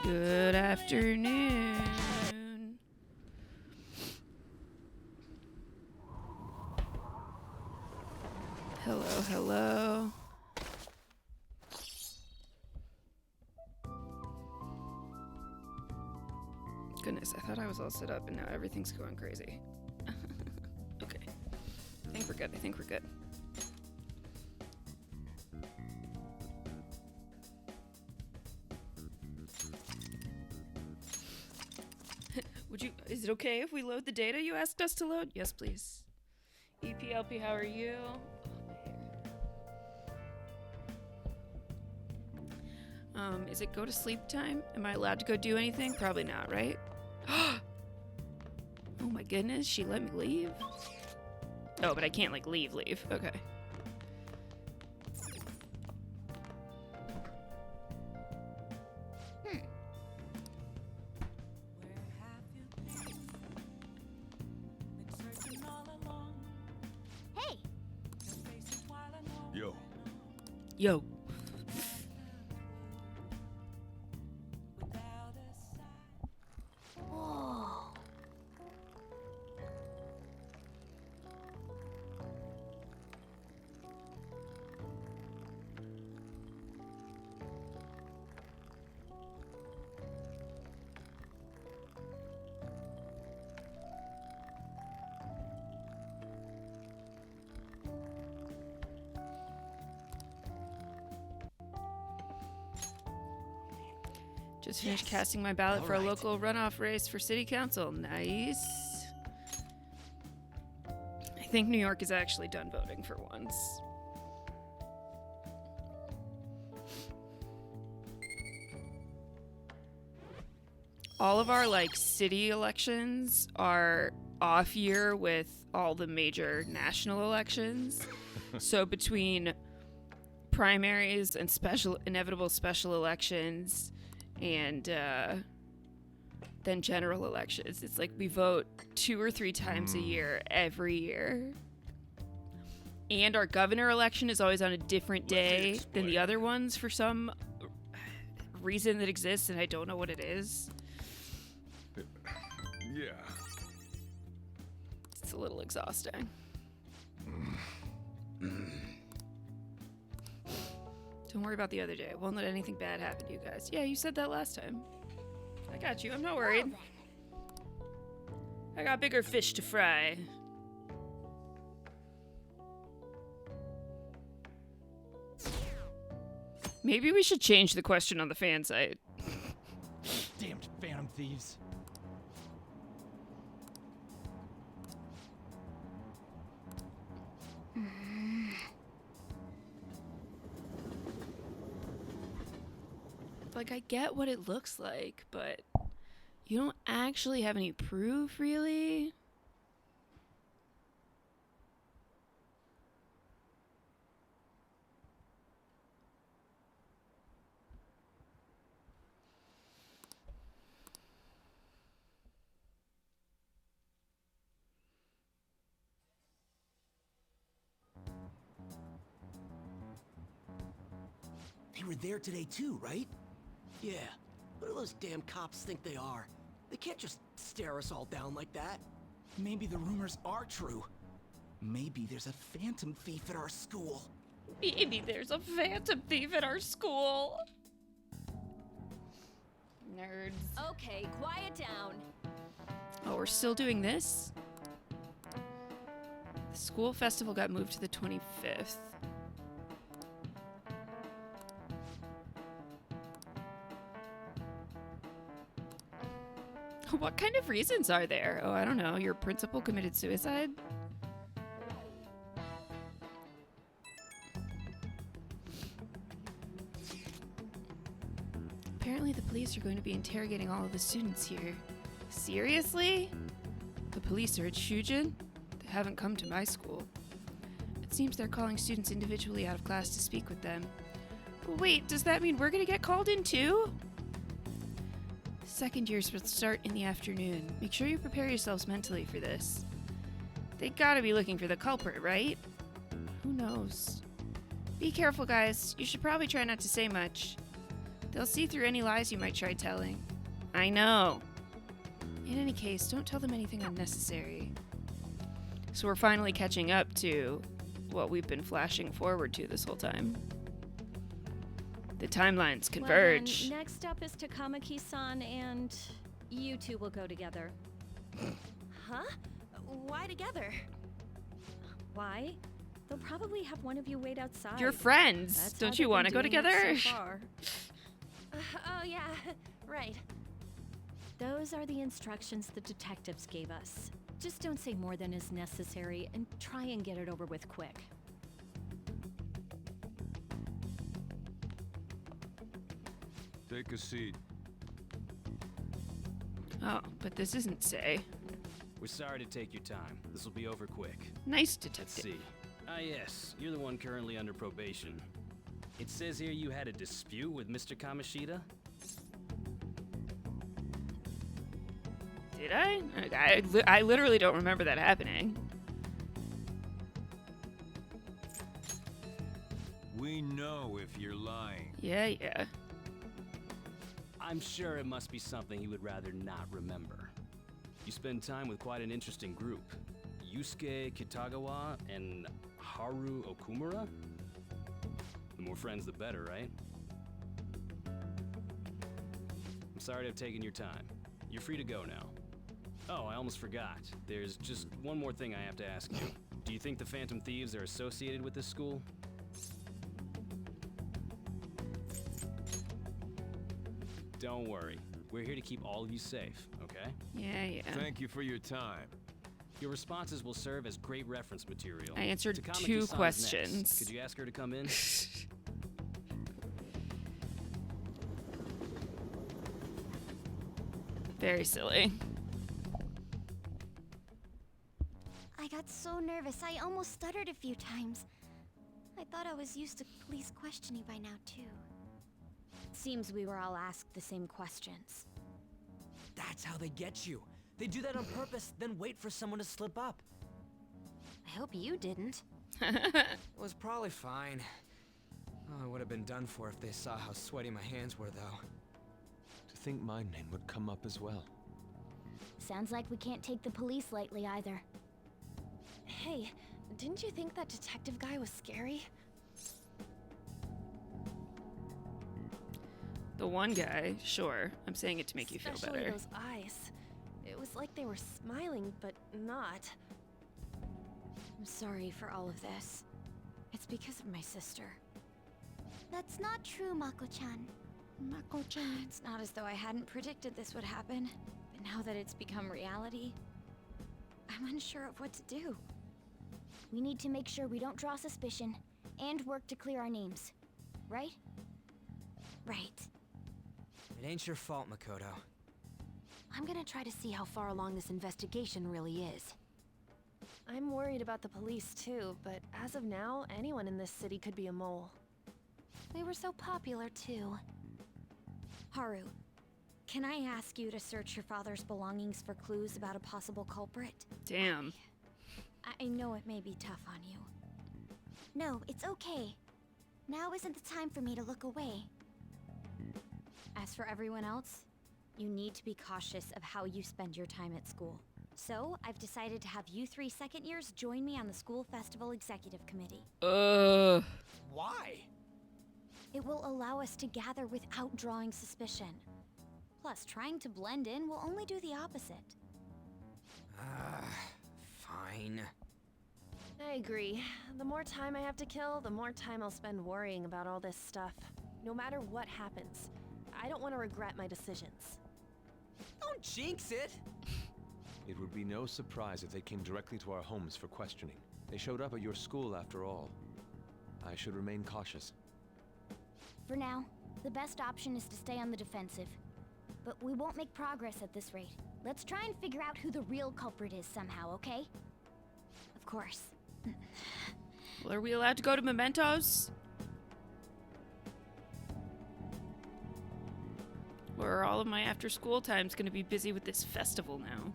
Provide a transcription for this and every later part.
Good afternoon. Hello, hello. Goodness, I thought I was all set up and now everything's going crazy. Okay. I think we're good. Is it okay if we load the data you asked us to load? Yes, please. EPLP, how are you? Is it go to sleep time? Am I allowed to go do anything? Probably not, right? Oh my goodness, she let me leave? Oh, but I can't, like, leave. Okay. Hey! Yo. Whoa. Just finished casting my ballot for a local runoff race for city council. Nice. I think New York is actually done voting for once. All of our, like, city elections are off year with all the major national elections. So between primaries and inevitable special elections and then general elections, it's like we vote 2 or 3 times a year every year. And our governor election is always on a different day than the other ones for some reason that exists, and I don't know what it is. Yeah. It's a little exhausting. Don't worry about the other day. I won't let anything bad happen to you guys. Yeah, you said that last time. I got you. I'm not worried. I got bigger fish to fry. Maybe we should change the question on the fan site. Damned phantom thieves. Like, I get what it looks like, but you don't actually have any proof, really? They were there today too, right? Yeah. What do those damn cops think they are? They can't just stare us all down like that. Maybe the rumors are true. Maybe there's a phantom thief at our school. Maybe there's a phantom thief at our school. Nerds. Okay, quiet down. Oh, we're still doing this? The school festival got moved to the 25th. What kind of reasons are there? Oh, I don't know. Your principal committed suicide? Apparently the police are going to be interrogating all of the students here. Seriously? The police are at Shujin? They haven't come to my school. It seems they're calling students individually out of class to speak with them. Wait, does that mean we're gonna get called in too? Second years will start in the afternoon. Make sure you prepare yourselves mentally for this. They gotta be looking for the culprit, right? Who knows? Be careful, guys. You should probably try not to say much. They'll see through any lies you might try telling. I know. In any case, don't tell them anything unnecessary. So we're finally catching up to what we've been flashing forward to this whole time. The timelines converge. Well, then, next up is Takamaki-san, and you two will go together. Huh? Why together? Why? They'll probably have one of you wait outside. You're friends. That's Don't how you they've want to been go doing it together? so far. Oh yeah, right. Those are the instructions the detectives gave us. Just don't say more than is necessary and try and get it over with quick. Take a seat. Oh, but this isn't Say. We're sorry to take your time. This will be over quick. Nice Let's detective. see. Ah, yes. You're the one currently under probation. It says here you had a dispute with Mr. Kamishita? Did I? I literally don't remember that happening. We know if you're lying. Yeah. I'm sure it must be something he would rather not remember. You spend time with quite an interesting group. Yusuke Kitagawa and Haru Okumura? The more friends, the better, right? I'm sorry to have taken your time. You're free to go now. Oh, I almost forgot. There's just one more thing I have to ask you. Do you think the Phantom Thieves are associated with this school? Don't worry. We're here to keep all of you safe, okay? Yeah. Thank you for your time. Your responses will serve as great reference material. I answered Takamaki-san 2 is next. questions. Could you ask her to come in? Very silly. I got so nervous, I almost stuttered a few times. I thought I was used to police questioning by now, too. Seems we were all asked the same questions. That's how they get you. They do that on purpose, then wait for someone to slip up. I hope you didn't. It was probably fine. Oh, I would have been done for if they saw how sweaty my hands were, though. To think my name would come up as well. Sounds like we can't take the police lightly either. Hey, didn't you think that detective guy was scary? The one guy, sure. I'm saying it to make you feel Especially better. those eyes. It was like they were smiling, but not. I'm sorry for all of this. It's because of my sister. That's not true, Mako-chan. Mako-chan. It's not as though I hadn't predicted this would happen, but now that it's become reality, I'm unsure of what to do. We need to make sure we don't draw suspicion, and work to clear our names. Right? Right. It ain't your fault, Makoto. I'm gonna try to see how far along this investigation really is. I'm worried about the police too, but as of now, anyone in this city could be a mole. They were so popular too. Haru, can I ask you to search your father's belongings for clues about a possible culprit? Damn. I know it may be tough on you. No, it's okay. Now isn't the time for me to look away. As for everyone else, you need to be cautious of how you spend your time at school. So, I've decided to have you 3 second years join me on the school festival executive committee. Why? It will allow us to gather without drawing suspicion. Plus, trying to blend in will only do the opposite. Fine. I agree. The more time I have to kill, the more time I'll spend worrying about all this stuff. No matter what happens, I don't want to regret my decisions. Don't jinx it! It would be no surprise if they came directly to our homes for questioning. They showed up at your school after all. I should remain cautious. For now, the best option is to stay on the defensive. But we won't make progress at this rate. Let's try and figure out who the real culprit is somehow, okay? Of course. Well, are we allowed to go to Mementos? Or are all of my after school time's gonna be busy with this festival now?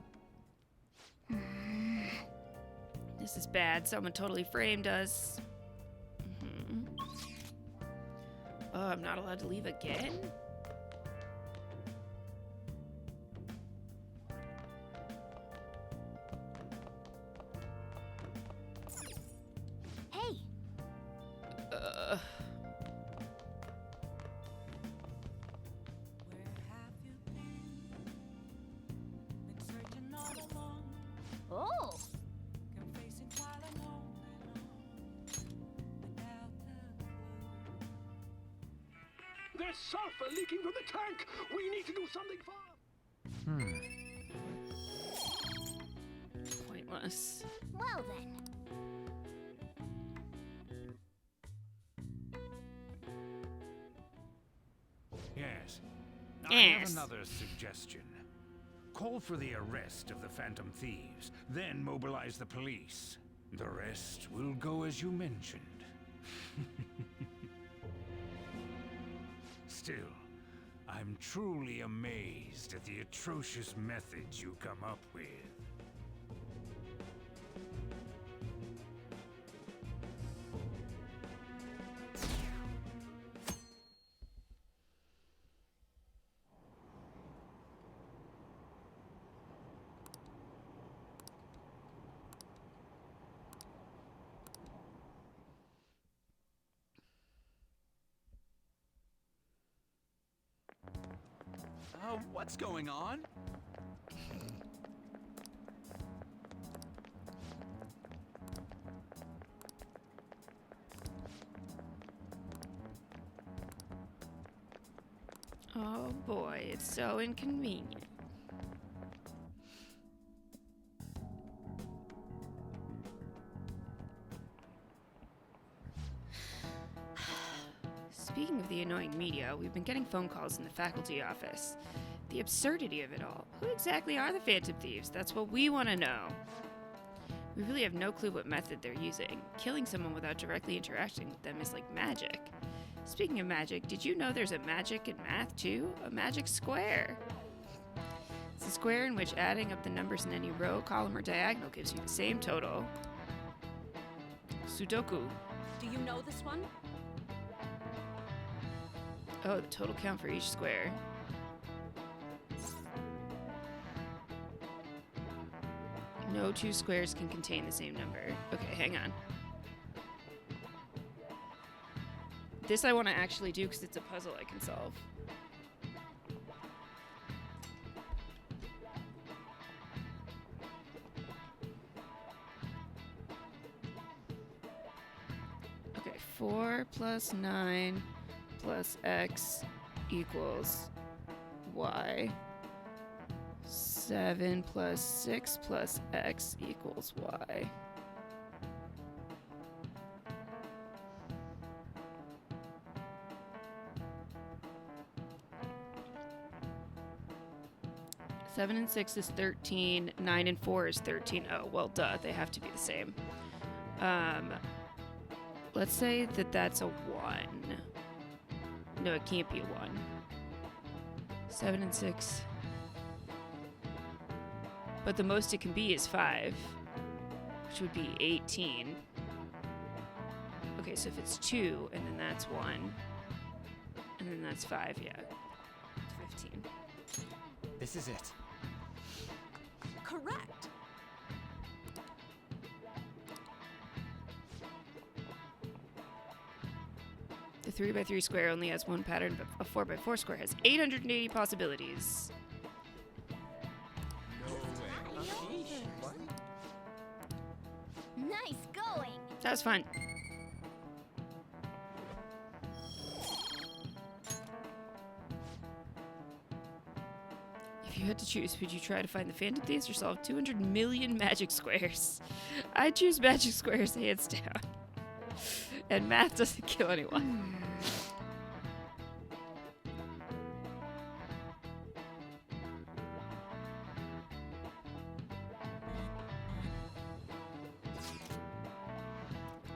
This is bad. Someone totally framed us. Oh, I'm not allowed to leave again? sulfur leaking from the tank! We need to do something fast! Pointless. Well then. Yes. I Yes. have another suggestion. Call for the arrest of the Phantom Thieves, then mobilize the police. The rest will go as you mentioned. Still, I'm truly amazed at the atrocious methods you come up with. What's going on? Oh boy, it's so inconvenient. Speaking of the annoying media, we've been getting phone calls in the faculty office. The absurdity of it all. Who exactly are the Phantom Thieves? That's what we want to know. We really have no clue what method they're using. Killing someone without directly interacting with them is like magic. Speaking of magic, did you know there's a magic in math too? A magic square. It's a square in which adding up the numbers in any row, column, or diagonal gives you the same total. Sudoku. Do you know this one? Oh, the total count for each square. No two squares can contain the same number. Okay, hang on. This I want to actually do because it's a puzzle I can solve. Okay, 4 plus 9 plus x equals y. 7 plus 6 plus x equals y. Seven and 6 is 13. 9 and 4 is 13. Oh, well, duh. They have to be the same. Let's say that that's a 1. No, it can't be a 1. 7 and 6. But the most it can be is 5, which would be 18. Okay, so if it's 2, and then that's 1, and then that's 5, yeah. It's 15. This is it. Correct. The 3x3 square only has one pattern, but a 4x4 square has 880 possibilities. Nice going. That was fun. If you had to choose, would you try to find the Phantom Thieves or solve 200 million magic squares? I'd choose magic squares hands down. And math doesn't kill anyone.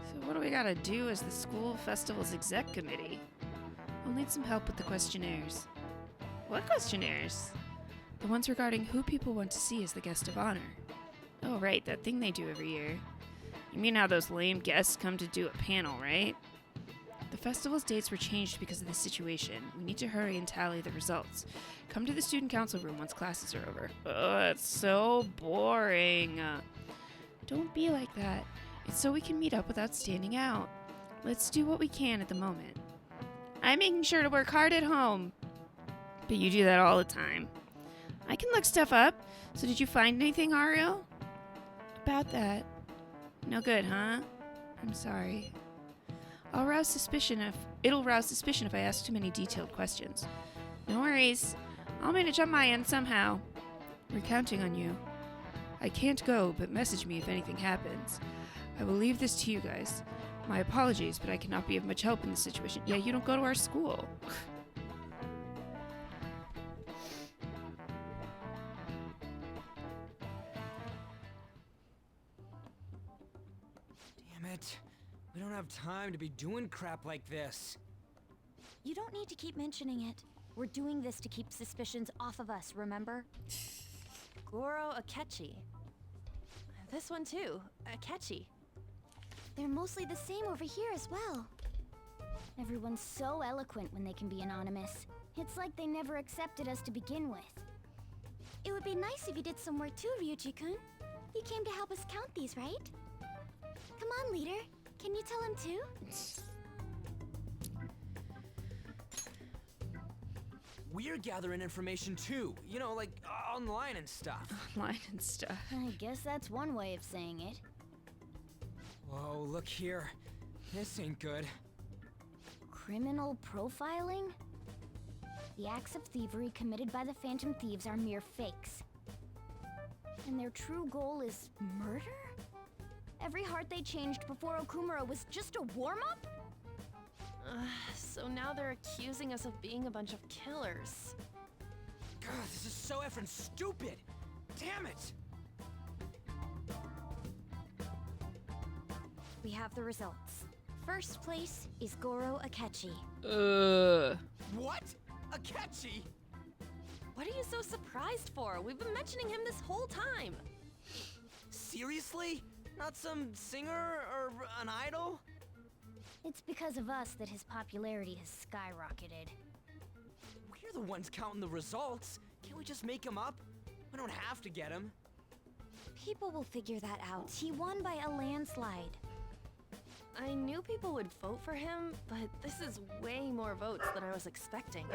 So what do we gotta do as the school festival's exec committee? We'll need some help with the questionnaires. What questionnaires? The ones regarding who people want to see as the guest of honor. Oh, right, that thing they do every year. You mean how those lame guests come to do a panel, right? The festival's dates were changed because of this situation. We need to hurry and tally the results. Come to the student council room once classes are over. Ugh, it's so boring. Don't be like that. It's so we can meet up without standing out. Let's do what we can at the moment. I'm making sure to work hard at home. But you do that all the time. I can look stuff up. So did you find anything, Ariel? About that. No good, huh? I'm sorry. It'll rouse suspicion if I ask too many detailed questions. No worries. I'll manage on my end somehow. We're counting on you. I can't go, but message me if anything happens. I will leave this to you guys. My apologies, but I cannot be of much help in this situation. Yeah, you don't go to our school. Damn it. We don't have time to be doing crap like this. You don't need to keep mentioning it. We're doing this to keep suspicions off of us, remember? Goro Akechi. This one too, Akechi. They're mostly the same over here as well. Everyone's so eloquent when they can be anonymous. It's like they never accepted us to begin with. It would be nice if you did some work too, Ryuji-kun. You came to help us count these, right? Come on, leader. Can you tell him too? We're gathering information too. You know, like online and stuff. Online and stuff. I guess that's one way of saying it. Whoa, look here. This ain't good. Criminal profiling? The acts of thievery committed by the Phantom Thieves are mere fakes. And their true goal is murder? Every heart they changed before Okumura was just a warm-up? So now they're accusing us of being a bunch of killers. God, this is so effing stupid! Damn it! We have the results. First place is Goro Akechi. What? Akechi? What are you so surprised for? We've been mentioning him this whole time. Seriously? Not some singer or an idol? It's because of us that his popularity has skyrocketed. We're the ones counting the results. Can't we just make him up? We don't have to get him. People will figure that out. He won by a landslide. I knew people would vote for him, but this is way more votes than I was expecting.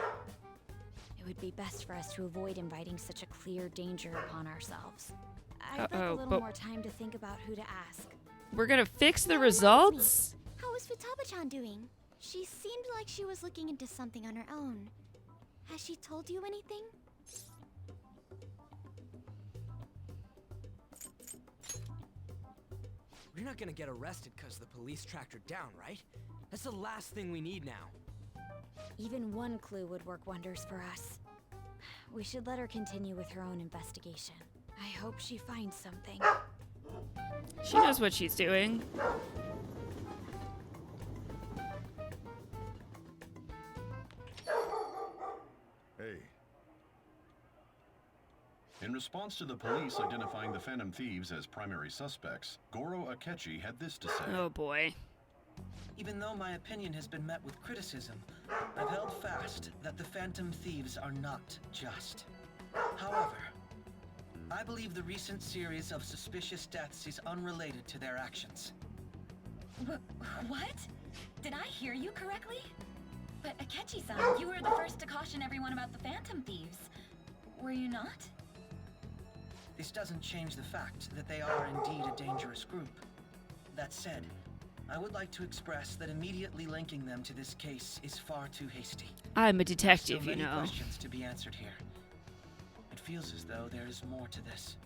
It would be best for us to avoid inviting such a clear danger upon ourselves. I'd like a Uh-oh, little but- more time to think about who to ask. We're gonna fix the That reminds results? How is Futaba-chan doing? She seemed like she was looking into something on her own. Has she told you anything? We're not gonna get arrested because the police tracked her down, right? That's the last thing we need now. Even one clue would work wonders for us. We should let her continue with her own investigation. I hope she finds something. She knows what she's doing. Hey. In response to the police identifying the Phantom Thieves as primary suspects, Goro Akechi had this to say. Oh boy. Even though my opinion has been met with criticism, I've held fast that the Phantom Thieves are not just. However, I believe the recent series of suspicious deaths is unrelated to their actions. What? Did I hear you correctly? But Akechi-san, you were the first to caution everyone about the Phantom Thieves. Were you not? This doesn't change the fact that they are indeed a dangerous group. That said, I would like to express that immediately linking them to this case is far too hasty. I'm a detective, Still you many know. questions to be answered here. It feels as though there is more to this.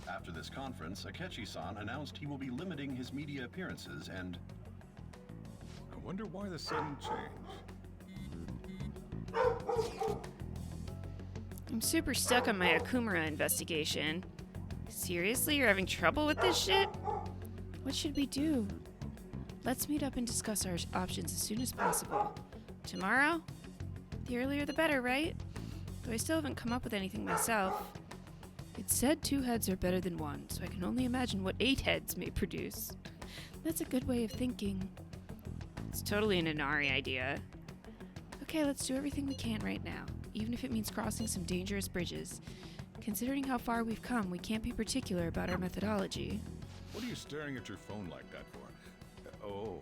After this conference, Akechi-san announced he will be limiting his media appearances and... I wonder why the sudden change. I'm super stuck on my Okumura investigation. Seriously, you're having trouble with this shit? What should we do? Let's meet up and discuss our options as soon as possible. Tomorrow? The earlier the better, right? Though I still haven't come up with anything myself. It's said 2 heads are better than 1, so I can only imagine what 8 heads may produce. That's a good way of thinking. It's totally an Inari idea. Okay, let's do everything we can right now, even if it means crossing some dangerous bridges. Considering how far we've come, we can't be particular about our methodology. What are you staring at your phone like that for? Oh,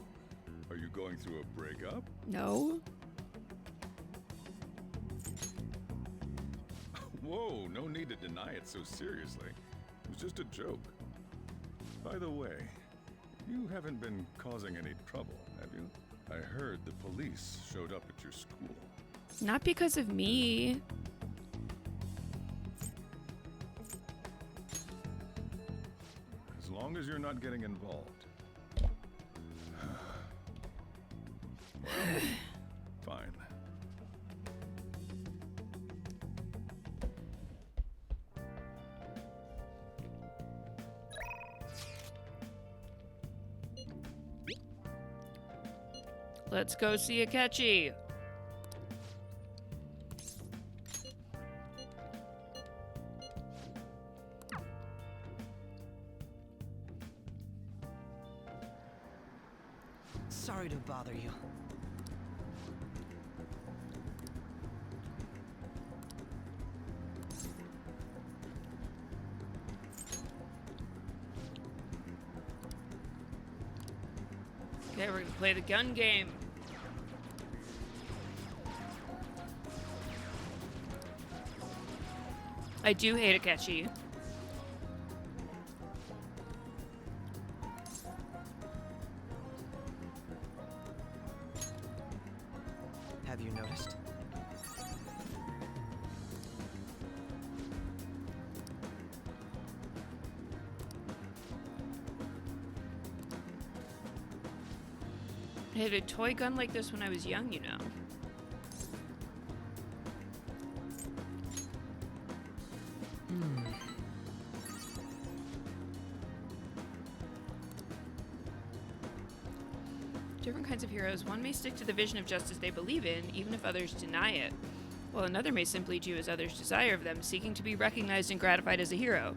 are you going through a breakup? No. Whoa, no need to deny it so seriously. It was just a joke. By the way, you haven't been causing any trouble, have you? I heard the police showed up at your school. Not because of me. As long as you're not getting involved. Well, fine. Let's go see Akechi. Sorry to bother you. Okay, we're gonna play the gun game. I do hate Akechi. Have you noticed? I had a toy gun like this when I was young, you know. Different kinds of heroes. One may stick to the vision of justice they believe in, even if others deny it, while another may simply do as others desire of them, seeking to be recognized and gratified as a hero.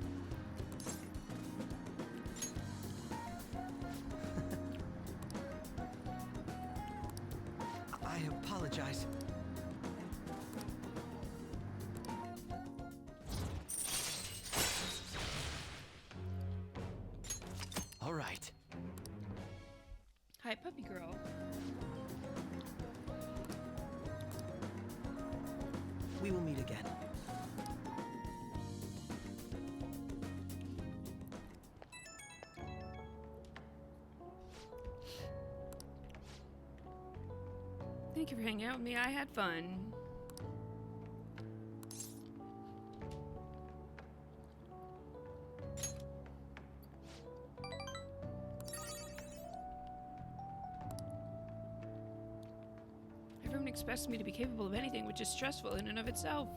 I apologize. All right. Hi, puppy girl. We will meet again. Thank you for hanging out with me. I had fun. Everyone expects me to be capable of anything, which is stressful in and of itself.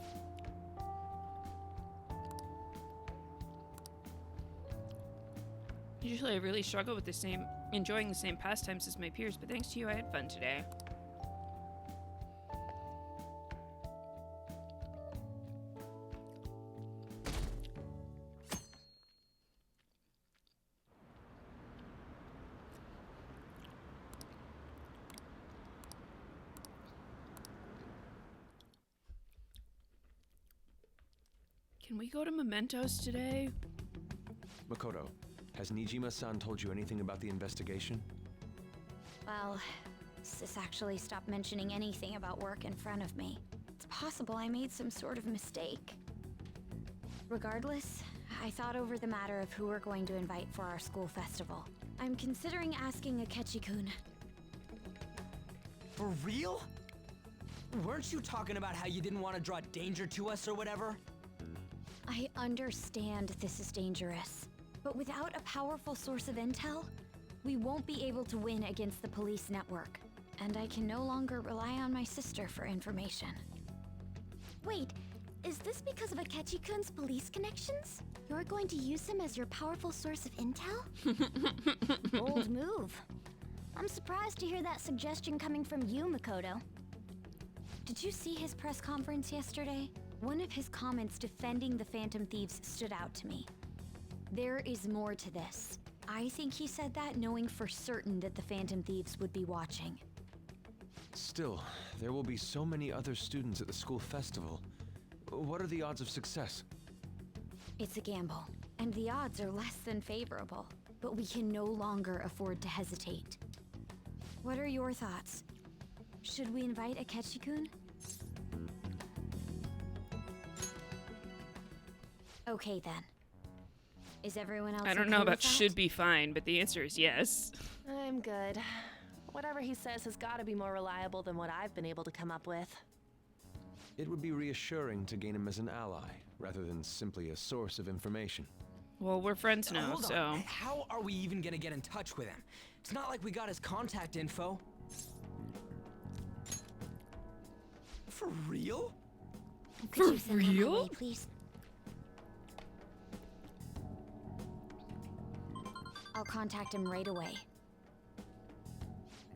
Usually I really struggle with enjoying the same pastimes as my peers, but thanks to you I had fun today. Can we go to Mementos today? Makoto, has Nijima-san told you anything about the investigation? Well, Sis actually stopped mentioning anything about work in front of me. It's possible I made some sort of mistake. Regardless, I thought over the matter of who we're going to invite for our school festival. I'm considering asking Akechi-kun. For real? Weren't you talking about how you didn't want to draw danger to us or whatever? I understand this is dangerous, but without a powerful source of intel, we won't be able to win against the police network, and I can no longer rely on my sister for information. Wait, is this because of Akechi-kun's police connections? You're going to use him as your powerful source of intel? Bold move. I'm surprised to hear that suggestion coming from you, Makoto. Did you see his press conference yesterday? One of his comments defending the Phantom Thieves stood out to me. There is more to this. I think he said that knowing for certain that the Phantom Thieves would be watching. Still, there will be so many other students at the school festival. What are the odds of success? It's a gamble, and the odds are less than favorable. But we can no longer afford to hesitate. What are your thoughts? Should we invite Akechi-kun? Okay then. Is everyone else I don't okay know with about that? should be fine, but the answer is yes. I'm good. Whatever he says has got to be more reliable than what I've been able to come up with. It would be reassuring to gain him as an ally, rather than simply a source of information. Well, we're friends now, Hold so... on. How are we even gonna get in touch with him? It's not like we got his contact info. For real? Could you send him my way, please? I'll contact him right away.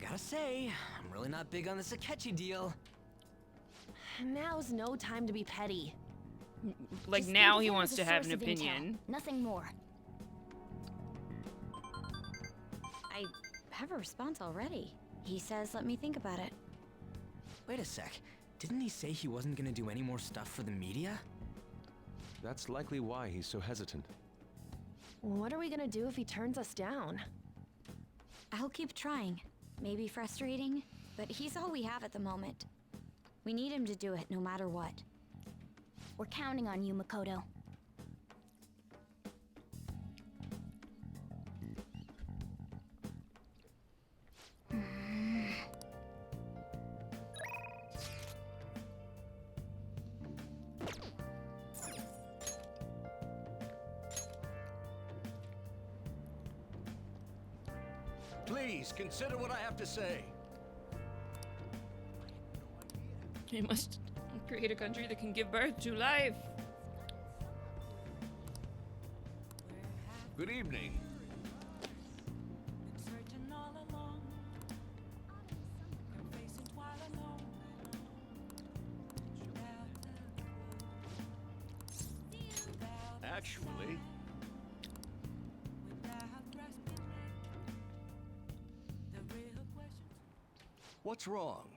Gotta say, I'm really not big on this Akechi deal. Now's no time to be petty. Like, Just now think of he him wants as to a have source an of intel, opinion. nothing more. I have a response already. He says let me think about it. Wait a sec. Didn't he say he wasn't gonna do any more stuff for the media? That's likely why he's so hesitant. What are we gonna do if he turns us down? I'll keep trying. Maybe frustrating, but he's all we have at the moment. We need him to do it no matter what. We're counting on you, Makoto. Please, consider what I have to say. He must create a country that can give birth to life. Good evening. Actually, what's wrong?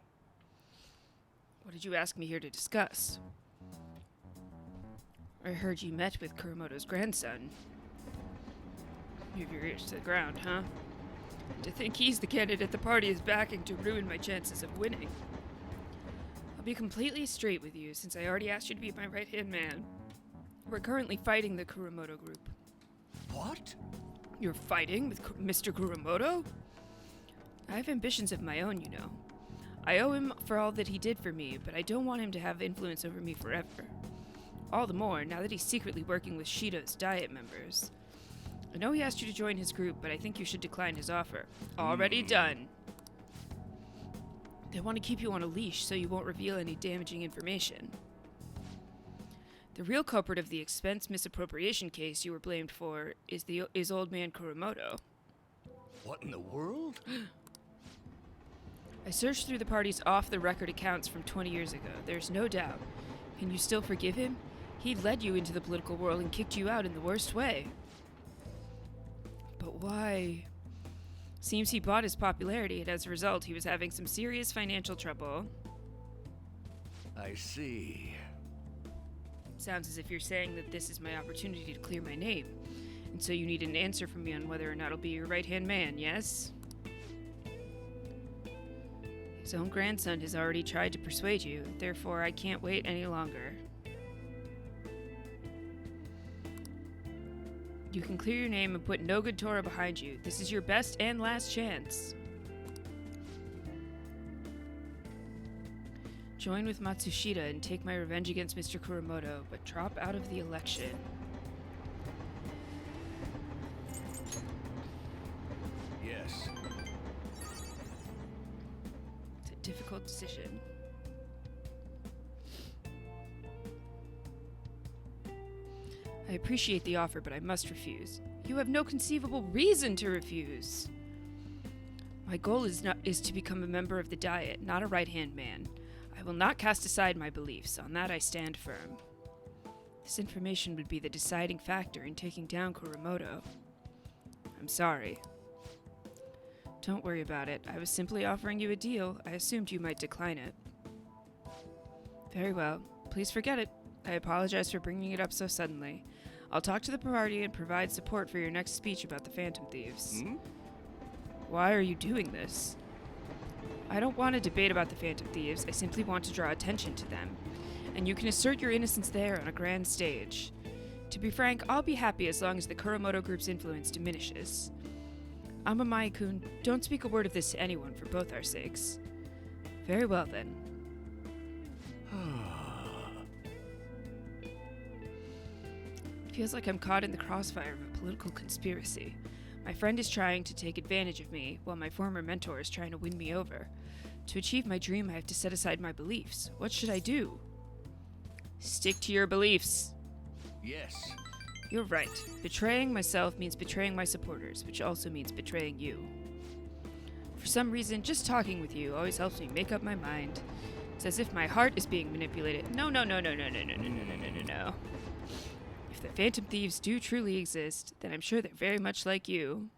What did you ask me here to discuss? I heard you met with Kuramoto's grandson. You have your ears to the ground, huh? To think he's the candidate the party is backing to ruin my chances of winning. I'll be completely straight with you, since I already asked you to be my right-hand man. We're currently fighting the Kuramoto group. What? You're fighting with Mr. Kuramoto? I have ambitions of my own, you know. I owe him for all that he did for me, but I don't want him to have influence over me forever. All the more, now that he's secretly working with Shido's Diet members. I know he asked you to join his group, but I think you should decline his offer. Already done. They want to keep you on a leash so you won't reveal any damaging information. The real culprit of the expense misappropriation case you were blamed for is old man Kuramoto. What in the world? I searched through the party's off-the-record accounts from 20 years ago. There's no doubt. Can you still forgive him? He led you into the political world and kicked you out in the worst way. But why? Seems he bought his popularity, and as a result, he was having some serious financial trouble. I see. Sounds as if you're saying that this is my opportunity to clear my name. And so you need an answer from me on whether or not I'll be your right-hand man, yes? His own grandson has already tried to persuade you, therefore I can't wait any longer. You can clear your name and put no good Tora behind you. This is your best and last chance. Join with Matsushita and take my revenge against Mr. Kuramoto, but drop out of the election. Yes. It's a difficult decision. I appreciate the offer, but I must refuse. You have no conceivable reason to refuse. My goal is to become a member of the Diet, not a right-hand man. I will not cast aside my beliefs. On that I stand firm. This information would be the deciding factor in taking down Kuramoto. I'm sorry. Don't worry about it. I was simply offering you a deal. I assumed you might decline it. Very well. Please forget it. I apologize for bringing it up so suddenly. I'll talk to the party and provide support for your next speech about the Phantom Thieves. Why are you doing this? I don't want a debate about the Phantom Thieves. I simply want to draw attention to them. And you can assert your innocence there on a grand stage. To be frank, I'll be happy as long as the Kuramoto Group's influence diminishes. I'm a Maya-kun. Don't speak a word of this to anyone for both our sakes. Very well, then. Feels like I'm caught in the crossfire of a political conspiracy. My friend is trying to take advantage of me, while my former mentor is trying to win me over. To achieve my dream, I have to set aside my beliefs. What should I do? Stick to your beliefs. Yes. You're right. Betraying myself means betraying my supporters, which also means betraying you. For some reason, just talking with you always helps me make up my mind. It's as if my heart is being manipulated. No. If the Phantom Thieves do truly exist, then I'm sure they're very much like you.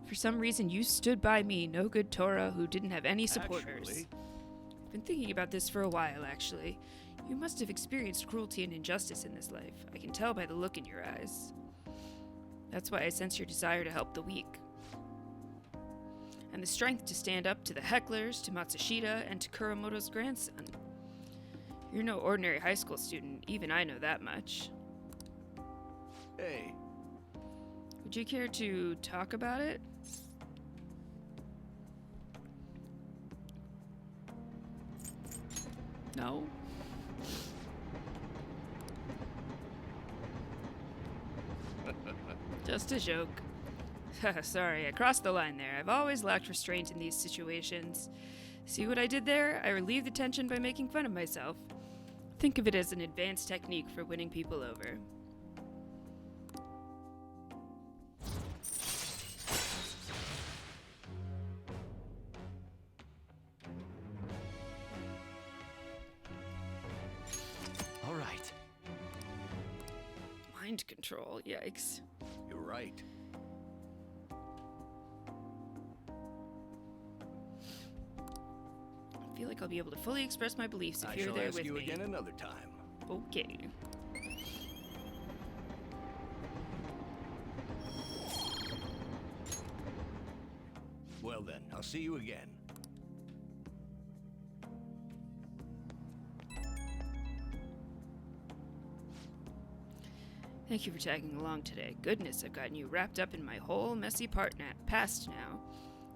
For some reason, you stood by me, no good Tora, who didn't have any supporters. Actually... I've been thinking about this for a while, actually. You must have experienced cruelty and injustice in this life. I can tell by the look in your eyes. That's why I sense your desire to help the weak. And the strength to stand up to the hecklers, to Matsushita, and to Kuramoto's grandson. You're no ordinary high school student, even I know that much. Hey. Would you care to talk about it? No? Just a joke. Sorry, I crossed the line there. I've always lacked restraint in these situations. See what I did there? I relieved the tension by making fun of myself. Think of it as an advanced technique for winning people over. All right. Mind control, yikes. You're right. I feel like I'll be able to fully express my beliefs if you're there with me. I shall ask you again another time. Okay. Well then, I'll see you again. Thank you for tagging along today. Goodness, I've gotten you wrapped up in my whole messy past now.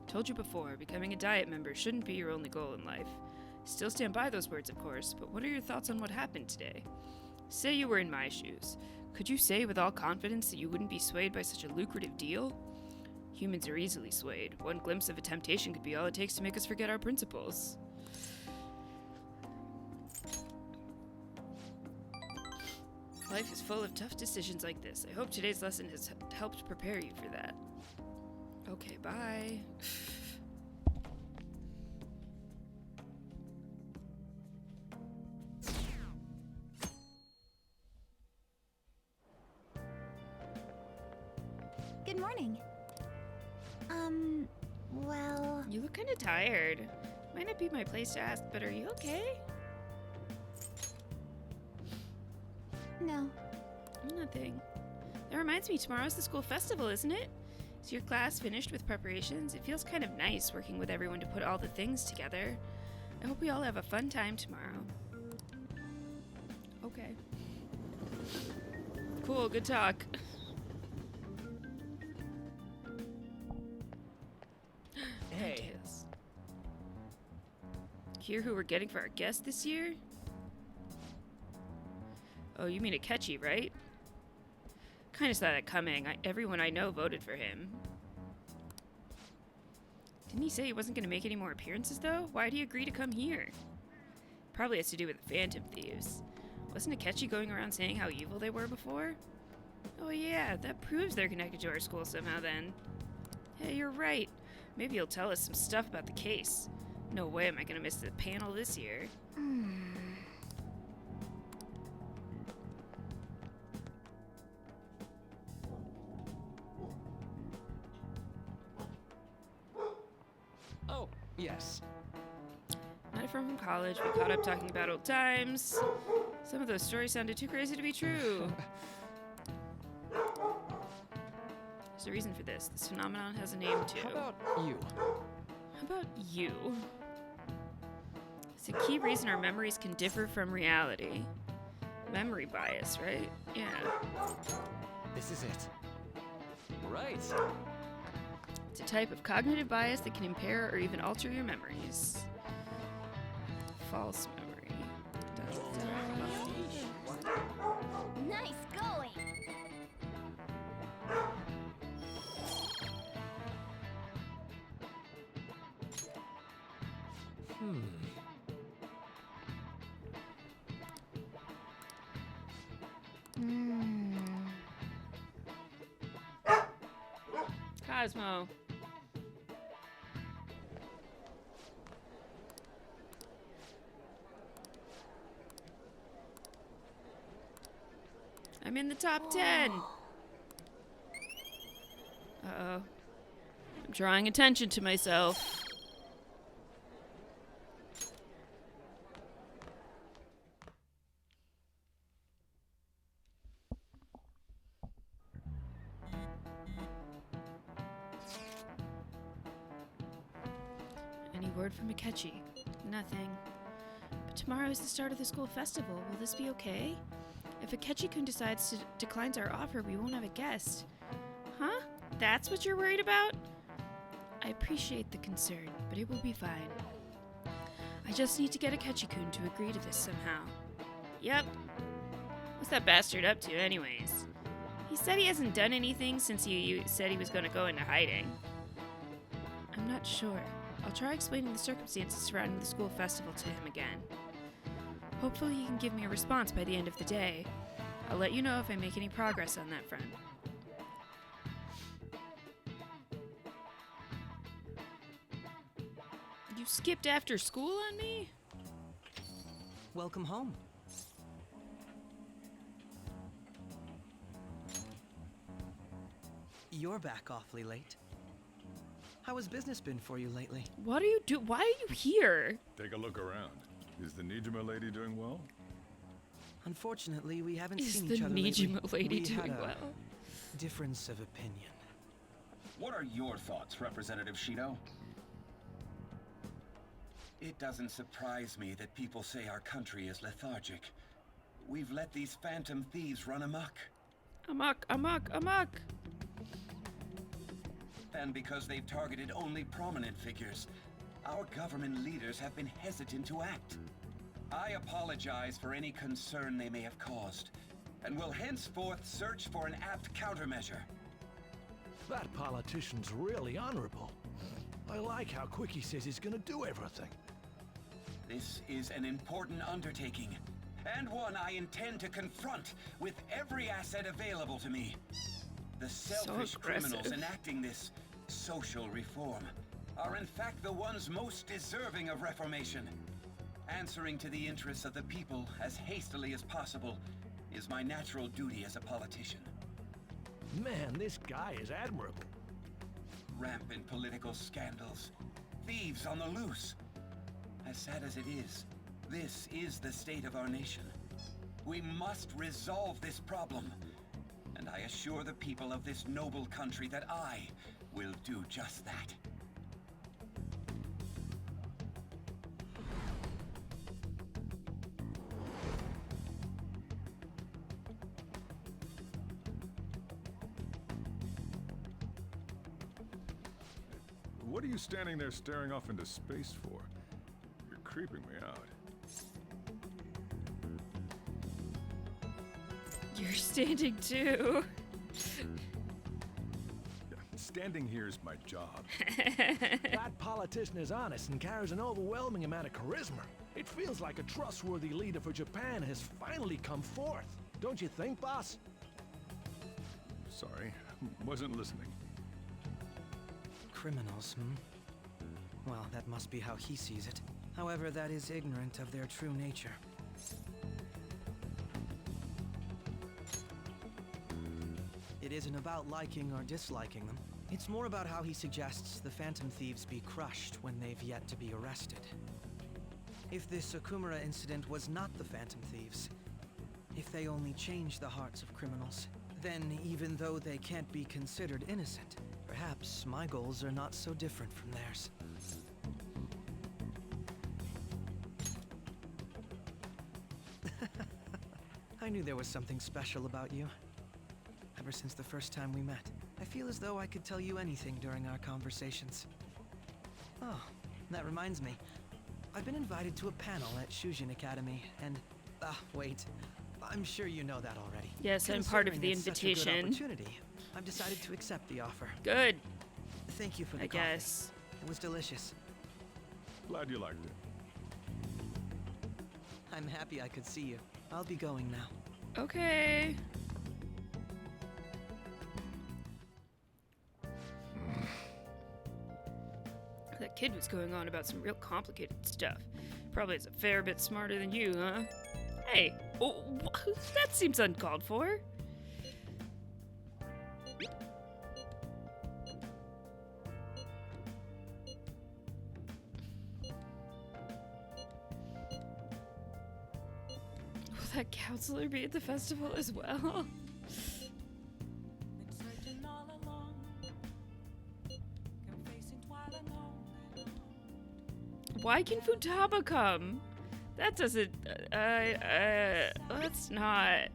Told you before, becoming a Diet member shouldn't be your only goal in life. Still stand by those words, of course, but what are your thoughts on what happened today? Say you were in my shoes. Could you say with all confidence that you wouldn't be swayed by such a lucrative deal? Humans are easily swayed. One glimpse of a temptation could be all it takes to make us forget our principles. Life is full of tough decisions like this. I hope today's lesson has helped prepare you for that. Okay, bye. Good morning. Well... You look kind of tired. Might not be my place to ask, but are you okay? No. Nothing. That reminds me, tomorrow's the school festival, isn't it? Is your class finished with preparations? It feels kind of nice working with everyone to put all the things together. I hope we all have a fun time tomorrow. Okay. Cool, good talk. Hey. Hear who we're getting for our guest this year? Oh, you mean Akechi, right? Kinda saw that coming. Everyone I know voted for him. Didn't he say he wasn't gonna make any more appearances, though? Why'd he agree to come here? Probably has to do with the Phantom Thieves. Wasn't Akechi going around saying how evil they were before? Oh yeah, that proves they're connected to our school somehow then. Hey, you're right. Maybe he'll tell us some stuff about the case. No way am I gonna miss the panel this year. Oh, yes. Met a friend from college. We caught up talking about old times. Some of those stories sounded too crazy to be true. There's a reason for this. This phenomenon has a name too. How about you? How about you? It's a key reason our memories can differ from reality. Memory bias, right? Yeah. This is it. Right. It's a type of cognitive bias that can impair or even alter your memories. False memory. Nice going! Cosmo. I'm in the top 10. Uh-oh. I'm drawing attention to myself. Any word from Akechi? Nothing. But tomorrow is the start of the school festival. Will this be okay? If Akechi-kun decides to declines our offer, we won't have a guest. Huh? That's what you're worried about? I appreciate the concern, but it will be fine. I just need to get Akechi-kun to agree to this somehow. Yep. What's that bastard up to anyways? He said he hasn't done anything since you said he was going to go into hiding. I'm not sure. I'll try explaining the circumstances surrounding the school festival to him again. Hopefully he can give me a response by the end of the day. I'll let you know if I make any progress on that front. You skipped after school on me? Welcome home. You're back awfully late. How has business been for you lately? What are you doing? Why are you here? Take a look around. Is the Nijima lady doing well? Unfortunately, we haven't Is seen the each other lately. Nijima lady We doing had a well? difference of opinion. What are your thoughts, Representative Shido? It doesn't surprise me that people say our country is lethargic. We've let these phantom thieves run amok. Amok, amok, amok! And because they've targeted only prominent figures, our government leaders have been hesitant to act. I apologize for any concern they may have caused, and will henceforth search for an apt countermeasure. That politician's really honorable. I like how quick he says he's gonna do everything. This is an important undertaking, and one I intend to confront with every asset available to me. The selfish criminals enacting this social reform are in fact the ones most deserving of reformation. Answering to the interests of the people as hastily as possible is my natural duty as a politician. Man, this guy is admirable. Rampant political scandals, thieves on the loose. As sad as it is, this is the state of our nation. We must resolve this problem, and I assure the people of this noble country that I will do just that. What are you standing there staring off into space for? You're creeping me out. You're standing too. Standing here is my job. That politician is honest and carries an overwhelming amount of charisma. It feels like a trustworthy leader for Japan has finally come forth. Don't you think, boss? Sorry, wasn't listening. Criminals, Well, that must be how he sees it. However, that is ignorant of their true nature. It isn't about liking or disliking them. It's more about how he suggests the Phantom Thieves be crushed when they've yet to be arrested. If this Okumura incident was not the Phantom Thieves, if they only change the hearts of criminals, then even though they can't be considered innocent, perhaps my goals are not so different from theirs. I knew there was something special about you. ever since the first time we met. I feel as though I could tell you anything during our conversations. Oh, that reminds me. I've been invited to a panel at Shujin Academy, and... wait. I'm sure you know that already. Yes, I'm part of the Considering it's such a good invitation. opportunity, I've decided to accept the offer. Good. Thank you for the I coffee. guess. It was delicious. Glad you liked it. I'm happy I could see you. I'll be going now. Okay. That kid was going on about some real complicated stuff. Probably is a fair bit smarter than you, huh? Hey, that seems uncalled for. Will that counselor be at the festival as well? Why can Futaba come? That doesn't... let's not...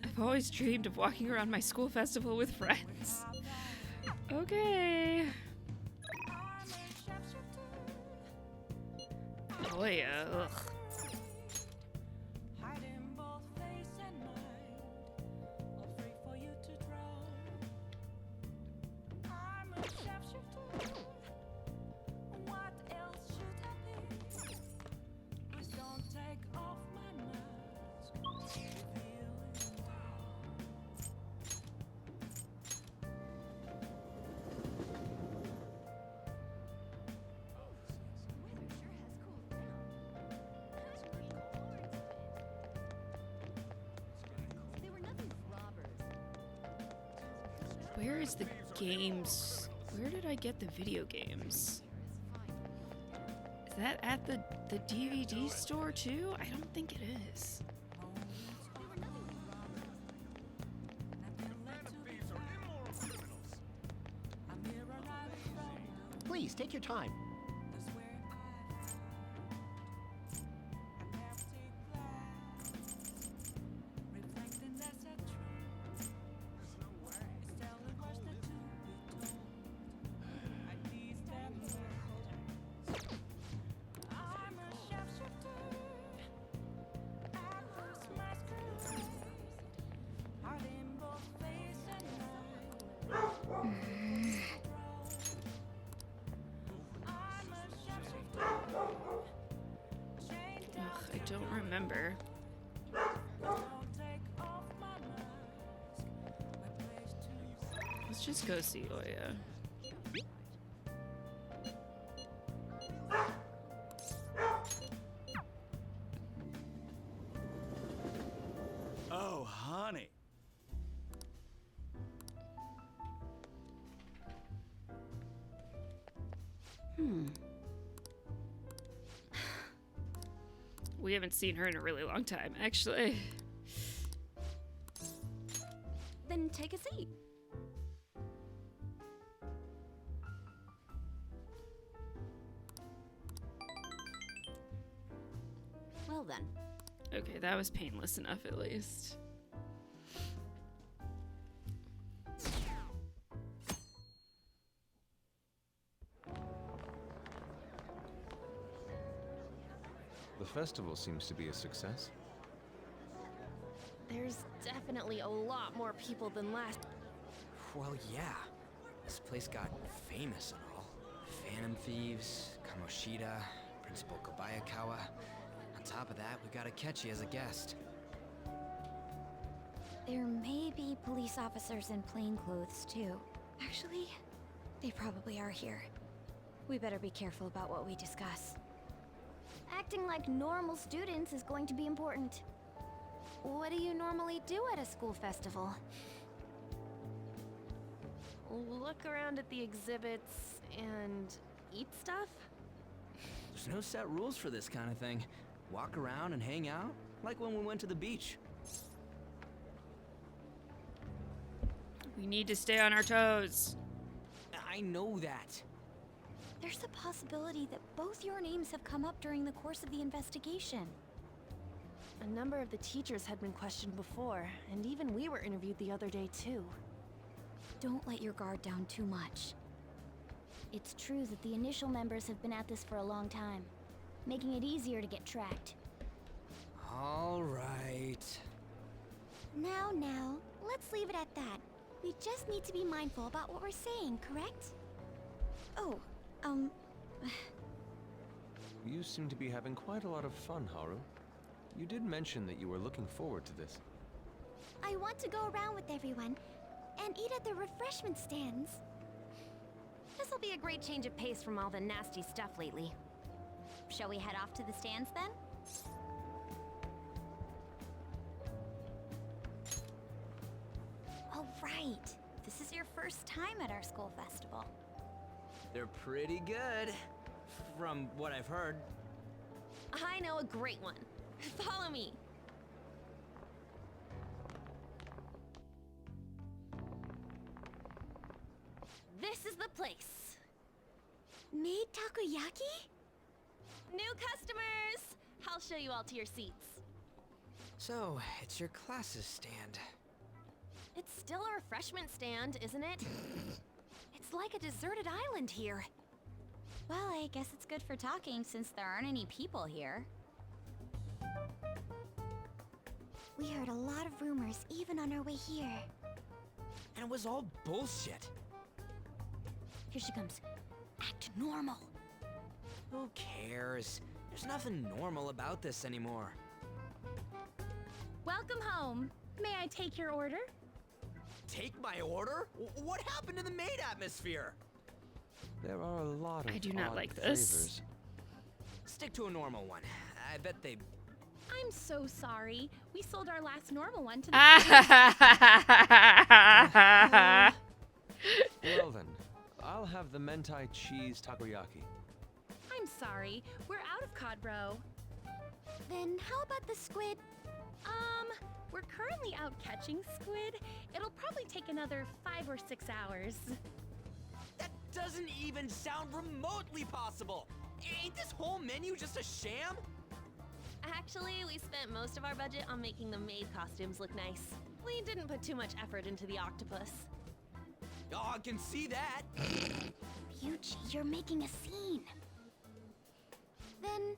I've always dreamed of walking around my school festival with friends. Okay. Oh yeah, ugh. Where is the games? Where did I get the video games? Is that at the DVD store too? I don't think it is. Please, take your time. I don't remember. Let's just go see Oya. Oh, honey. We haven't seen her in a really long time, actually. Then take a seat. Well then. Okay, that was painless enough at least. The festival seems to be a success. There's definitely a lot more people than last. Well, yeah. This place got famous and all. Phantom Thieves, Kamoshida, Principal Kobayakawa. On top of that, we got Akechi as a guest. There may be police officers in plainclothes, too. Actually, they probably are here. We better be careful about what we discuss. Acting like normal students is going to be important. What do you normally do at a school festival? Look around at the exhibits and eat stuff? There's no set rules for this kind of thing. Walk around and hang out, like when we went to the beach. We need to stay on our toes. I know that. There's a possibility that both your names have come up during the course of the investigation. A number of the teachers had been questioned before, and even we were interviewed the other day too. Don't let your guard down too much. It's true that the initial members have been at this for a long time, making it easier to get tracked. All right. Now, let's leave it at that. We just need to be mindful about what we're saying, correct? Oh, You seem to be having quite a lot of fun, Haru. You did mention that you were looking forward to this. I want to go around with everyone and eat at the refreshment stands. This'll be a great change of pace from all the nasty stuff lately. Shall we head off to the stands then? Oh, right. This is your first time at our school festival. They're pretty good, from what I've heard. I know a great one. Follow me. This is the place. Made takoyaki? New customers! I'll show you all to your seats. So, it's your class's stand. It's still a refreshment stand, isn't it? It's like a deserted island here. Well, I guess it's good for talking since there aren't any people here. We heard a lot of rumors even on our way here. And it was all bullshit. Here she comes. Act normal. Who cares? There's nothing normal about this anymore. Welcome home. May I take your order? Take my order? What happened to the maid atmosphere? There are a lot of I do not odd like this. flavors. Stick to a normal one. I bet they... I'm so sorry. We sold our last normal one to the Well then, I'll have the mentai cheese takoyaki. I'm sorry. We're out of cod roe. Then how about the squid? We're currently out catching squid. It'll probably take another 5 or 6 hours. That doesn't even sound remotely possible! Ain't this whole menu just a sham? Actually, we spent most of our budget on making the maid costumes look nice. We didn't put too much effort into the octopus. Oh, I can see that! Ryuji, you're making a scene. Then,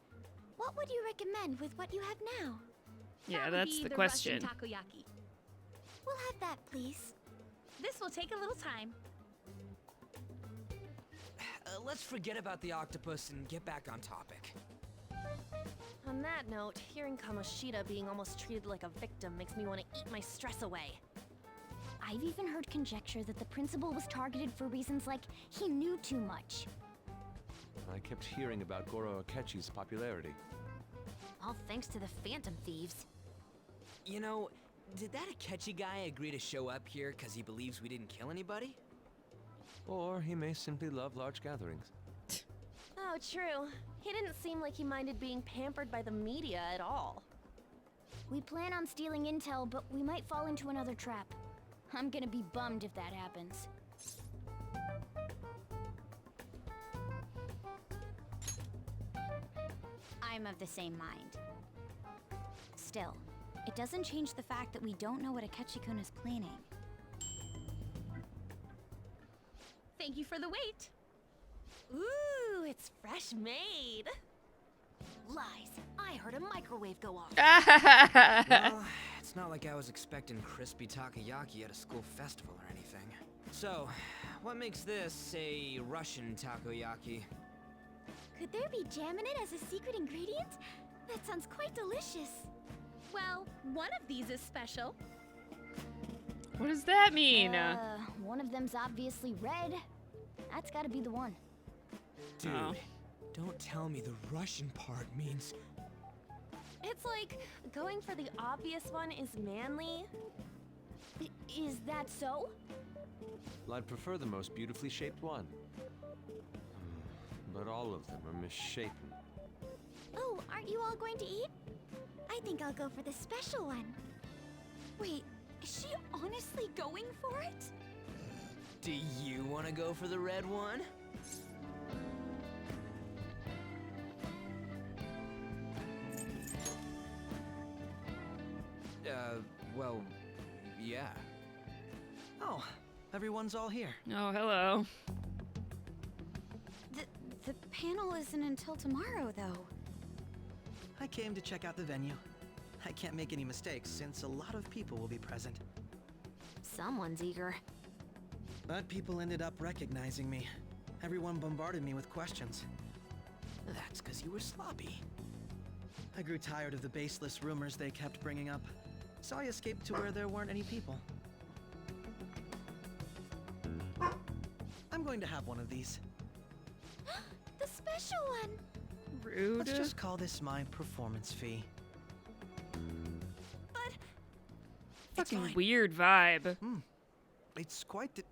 what would you recommend with what you have now? Yeah, That would that's be the the question. Russian takoyaki. We'll have that, please. This will take a little time. Let's forget about the octopus and get back on topic. On that note, hearing Kamoshida being almost treated like a victim makes me want to eat my stress away. I've even heard conjecture that the principal was targeted for reasons like he knew too much. I kept hearing about Goro Akechi's popularity. All thanks to the Phantom Thieves. You know, did that Akechi guy agree to show up here because he believes we didn't kill anybody? Or he may simply love large gatherings. Oh, true. He didn't seem like he minded being pampered by the media at all. We plan on stealing intel, but we might fall into another trap. I'm gonna be bummed if that happens. I'm of the same mind. Still, it doesn't change the fact that we don't know what Akechi-kun is planning. Thank you for the wait. Ooh, it's fresh made. Lies. I heard a microwave go off. Well, it's not like I was expecting crispy takoyaki at a school festival or anything. So, what makes this a Russian takoyaki? Could there be jam in it as a secret ingredient? That sounds quite delicious. Well, one of these is special. What does that mean? One of them's obviously red. That's gotta be the one. Dude, don't tell me the Russian part means... It's like going for the obvious one is manly. Is that so? Well, I'd prefer the most beautifully shaped one. But all of them are misshapen. Oh, aren't you all going to eat? I think I'll go for the special one. Wait, is she honestly going for it? Do you want to go for the red one? Well, yeah. Oh, everyone's all here. Oh, hello. The panel isn't until tomorrow, though. I came to check out the venue. I can't make any mistakes since a lot of people will be present. Someone's eager. But people ended up recognizing me. Everyone bombarded me with questions. That's because you were sloppy. I grew tired of the baseless rumors they kept bringing up, so I escaped to where there weren't any people. I'm going to have one of these. The special one! Rude. Let's just call this my performance fee. But fucking weird vibe. It's quite the...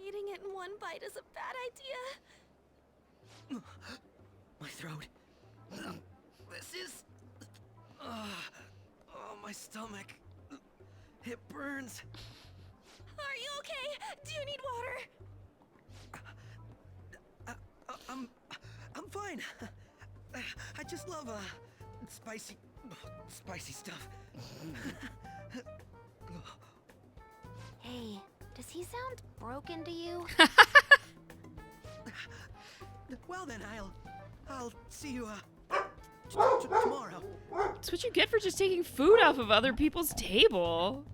eating it in one bite is a bad idea. My throat. This is... oh, my stomach. It burns. Are you okay? Do you need water? I'm fine. I just love spicy stuff. Hey, does he sound broken to you? Well then, I'll see you tomorrow. That's what you get for just taking food off of other people's table.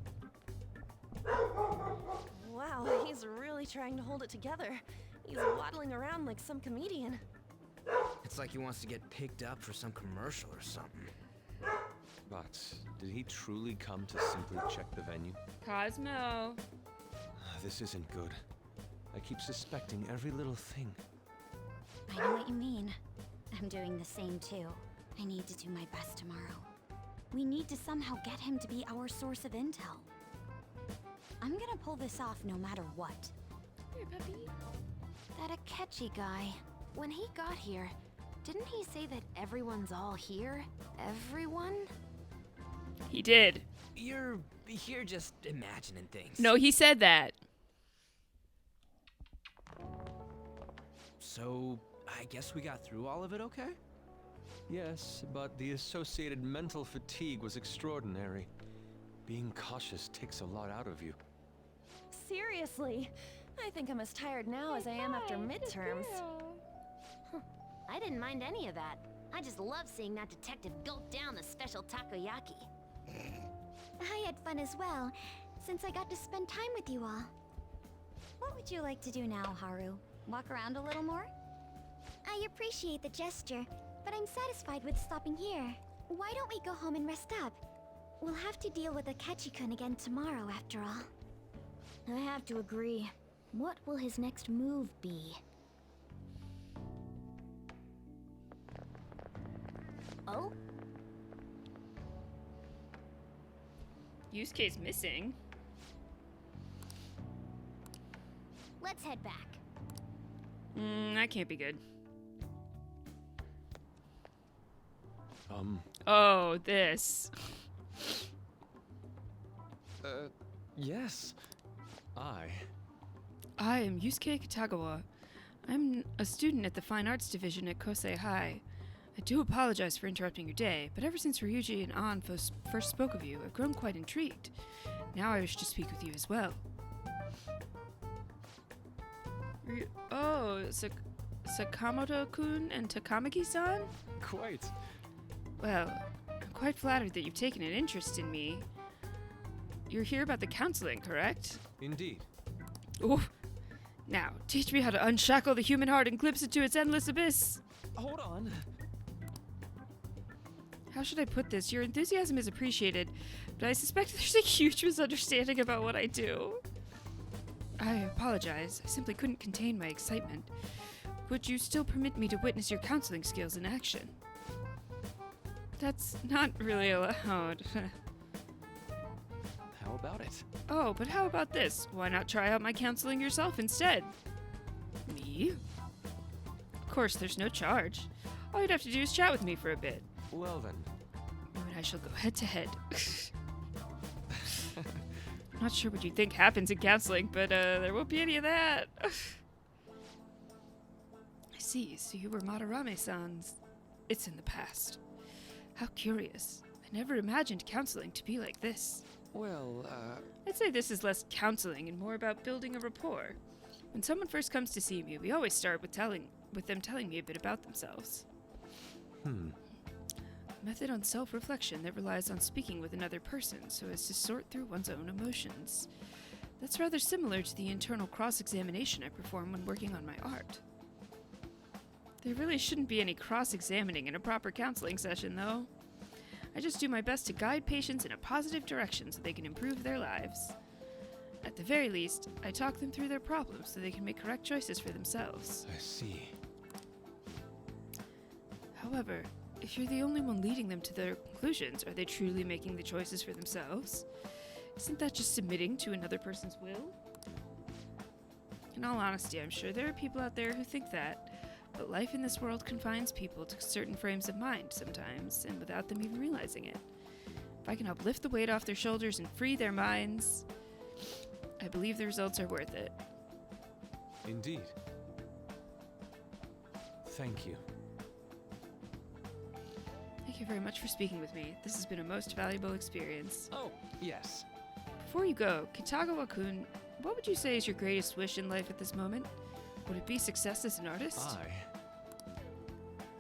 Wow, he's really trying to hold it together. He's waddling around like some comedian. It's like he wants to get picked up for some commercial or something. But did he truly come to simply check the venue? Cosmo. This isn't good. I keep suspecting every little thing. I know what you mean. I'm doing the same too. I need to do my best tomorrow. We need to somehow get him to be our source of intel. I'm gonna pull this off no matter what. Here, puppy. That Akechi guy, when he got here, didn't he say that everyone's all here? Everyone? He did. You're just imagining things. No, he said that. So, I guess we got through all of it okay? Yes, but the associated mental fatigue was extraordinary. Being cautious takes a lot out of you. Seriously, I think I'm as tired now as I am after midterms. I didn't mind any of that. I just love seeing that detective gulp down the special takoyaki. I had fun as well, since I got to spend time with you all. What would you like to do now, Haru? Walk around a little more? I appreciate the gesture, but I'm satisfied with stopping here. Why don't we go home and rest up? We'll have to deal with Akechi-kun again tomorrow, after all. I have to agree. What will his next move be? Oh? Yusuke's missing. Let's head back. That can't be good. Oh, this. Yes. I am Yusuke Kitagawa. I'm a student at the Fine Arts Division at Kosei High. I do apologize for interrupting your day, but ever since Ryuji and An first spoke of you, I've grown quite intrigued. Now I wish to speak with you as well. Sakamoto-kun and Takamaki-san? Quite. Well, I'm quite flattered that you've taken an interest in me. You're here about the counseling, correct? Indeed. Ooh. Now, teach me how to unshackle the human heart and glimpse into its endless abyss. Hold on. How should I put this? Your enthusiasm is appreciated, but I suspect there's a huge misunderstanding about what I do. I apologize. I simply couldn't contain my excitement. Would you still permit me to witness your counseling skills in action? That's not really allowed. How about it? Oh, but how about this? Why not try out my counseling yourself instead? Me? Of course, there's no charge. All you'd have to do is chat with me for a bit. Well then. You and I shall go head to head. Not sure what you think happens in counseling, but there won't be any of that. I see, so you were Madarame-san's it's in the past. How curious. I never imagined counseling to be like this. Well, I'd say this is less counseling and more about building a rapport. When someone first comes to see me, we always start with them telling me a bit about themselves. A method on self-reflection that relies on speaking with another person so as to sort through one's own emotions. That's rather similar to the internal cross-examination I perform when working on my art. There really shouldn't be any cross-examining in a proper counseling session, though. I just do my best to guide patients in a positive direction so they can improve their lives. At the very least, I talk them through their problems so they can make correct choices for themselves. I see. However, if you're the only one leading them to their conclusions, are they truly making the choices for themselves? Isn't that just submitting to another person's will? In all honesty, I'm sure there are people out there who think that, but life in this world confines people to certain frames of mind sometimes, and without them even realizing it. If I can help lift the weight off their shoulders and free their minds, I believe the results are worth it. Indeed. Thank you. Thank you very much for speaking with me. This has been a most valuable experience. Oh, yes. Before you go, Kitagawa-kun, what would you say is your greatest wish in life at this moment? Would it be success as an artist?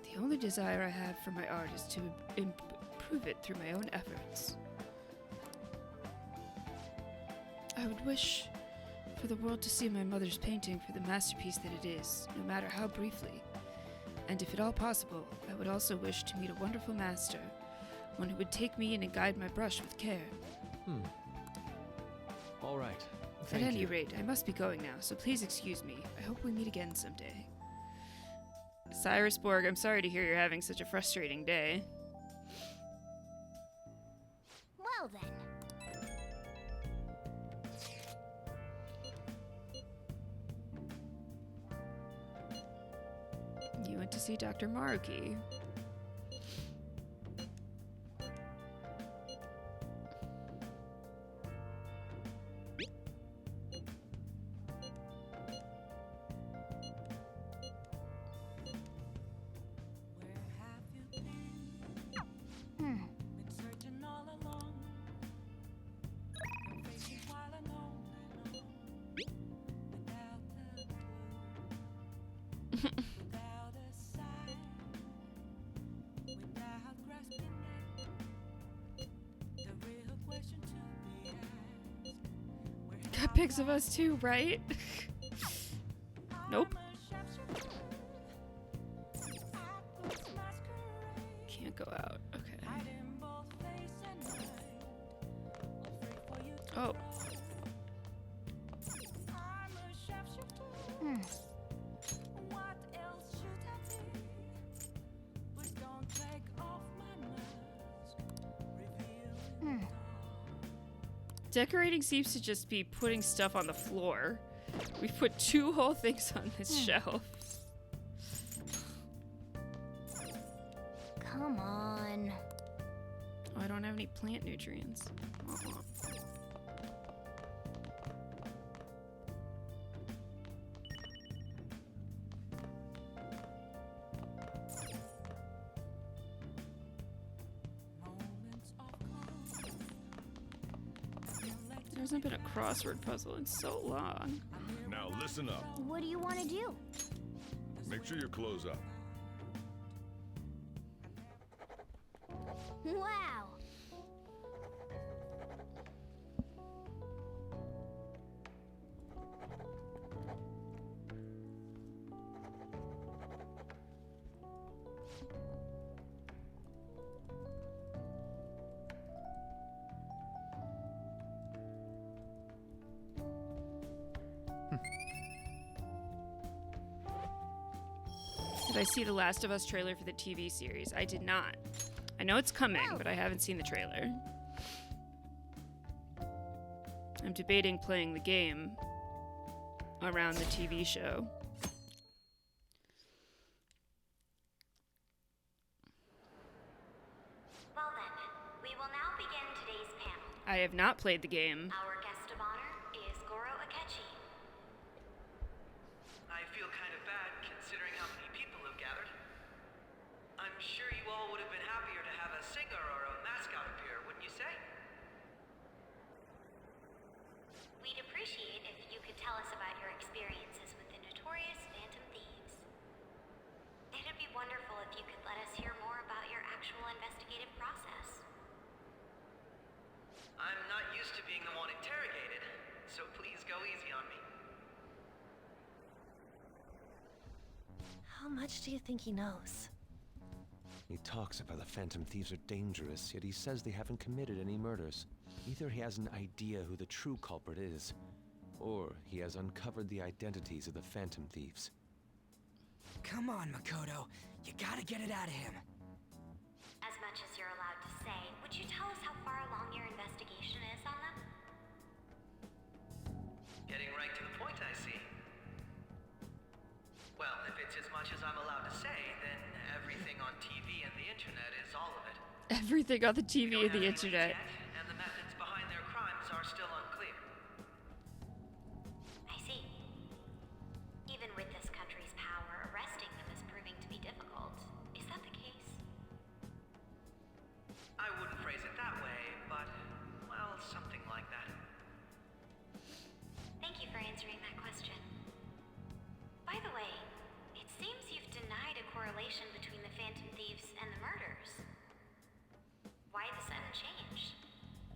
The only desire I have for my art is to improve it through my own efforts. I would wish for the world to see my mother's painting for the masterpiece that it is, no matter how briefly. And if at all possible, I would also wish to meet a wonderful master, one who would take me in and guide my brush with care. All right. At any rate, I must be going now, so please excuse me. I hope we meet again someday. Cyrus Borg, I'm sorry to hear you're having such a frustrating day. Well then. You went to see Dr. Maruki. Got pics of us too, right? Nope. Can't go out. Okay. Oh. Decorating seems to just be putting stuff on the floor. We've put 2 whole things on this shelf. Come on. Oh, I don't have any plant nutrients. There hasn't been a crossword puzzle in so long. Now listen up. What do you want to do? Make sure your clothes up. Wow. Did I see the Last of Us trailer for the TV series? I did not. I know it's coming, but I haven't seen the trailer. I'm debating playing the game around the TV show. Well then, we will now begin today's panel. I have not played the game. Our guest of honor is Goro Akechi. I feel kind of bad considering how many people have gathered. I'm sure How much do you think he knows? He talks about the Phantom Thieves are dangerous, yet he says they haven't committed any murders. Either he has an idea who the true culprit is, or he has uncovered the identities of the Phantom Thieves. Come on, Makoto. You gotta get it out of him. As much as you're allowed to say, would you tell us how far along your investigation is on them? Getting right to the point, I see. Well, if it's as much as I'm allowed to say, then everything on TV and the internet is all of it. Everything on the TV and the internet. And the methods behind their crimes are still unclear. I see. Even with this country's power, arresting them is proving to be difficult. Is that the case? I wouldn't phrase it that way, but, well, something like that. Thank you for answering that question. By the way, it seems you've denied a correlation between the Phantom Thieves and the murders. Why the sudden change?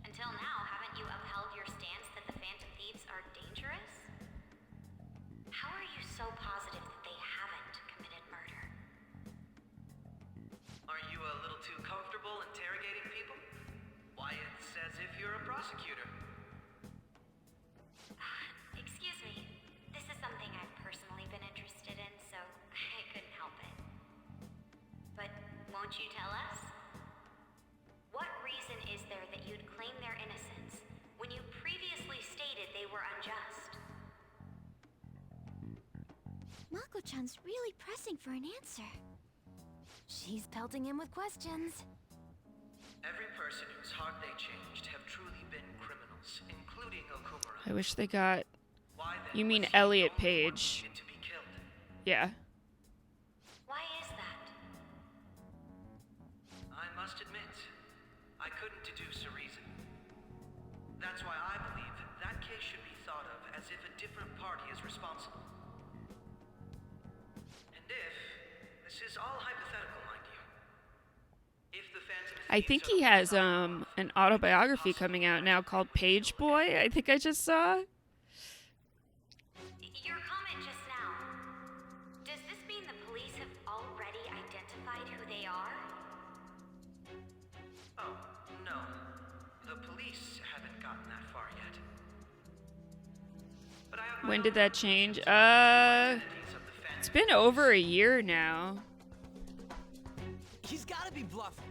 Until now, haven't you upheld your stance that the Phantom Thieves are dangerous? How are you so positive that they haven't committed murder? Aren't you a little too comfortable interrogating people? Why, it's as if you're a prosecutor. Excuse me. This is something I've personally been interested in, so I couldn't help it. But won't you tell us? What reason is there that you'd claim their innocence when you previously stated they were unjust? Mako-chan's really pressing for an answer. She's pelting him with questions. Every person whose heart they changed have truly been criminals, including Okumura. I wish they got... Why then You mean was he Elliot the only one Page. needed to be killed? Yeah. Why is that? I must admit, I couldn't deduce a reason. That's why I believe that case should be thought of as if a different party is responsible. And if, this is all hypothetical, mind you, if the Phantom I think he has an autobiography coming out now called Page Boy. I think I just saw. Your comment just now. Does this mean the police have already identified who they are? Oh, no. The police haven't gotten that far yet. But I have my When own did that change? identities of the Phantom It's been over a year now. He's gotta be bluffing.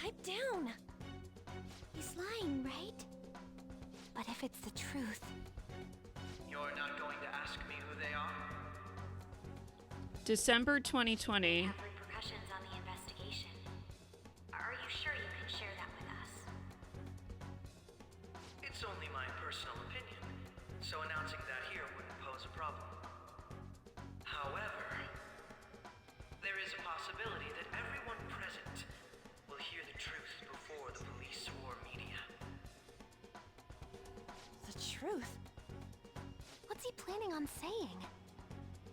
Pipe down. He's lying, right? But if it's the truth, You're not going to ask me who they are? December 2020. Have repercussions on the investigation. Are you sure you can share that with us? It's only my personal opinion, so announcing that here wouldn't pose a problem. However, there is a possibility that everyone present will hear the truth before the police or media. The truth? what's he planning on saying?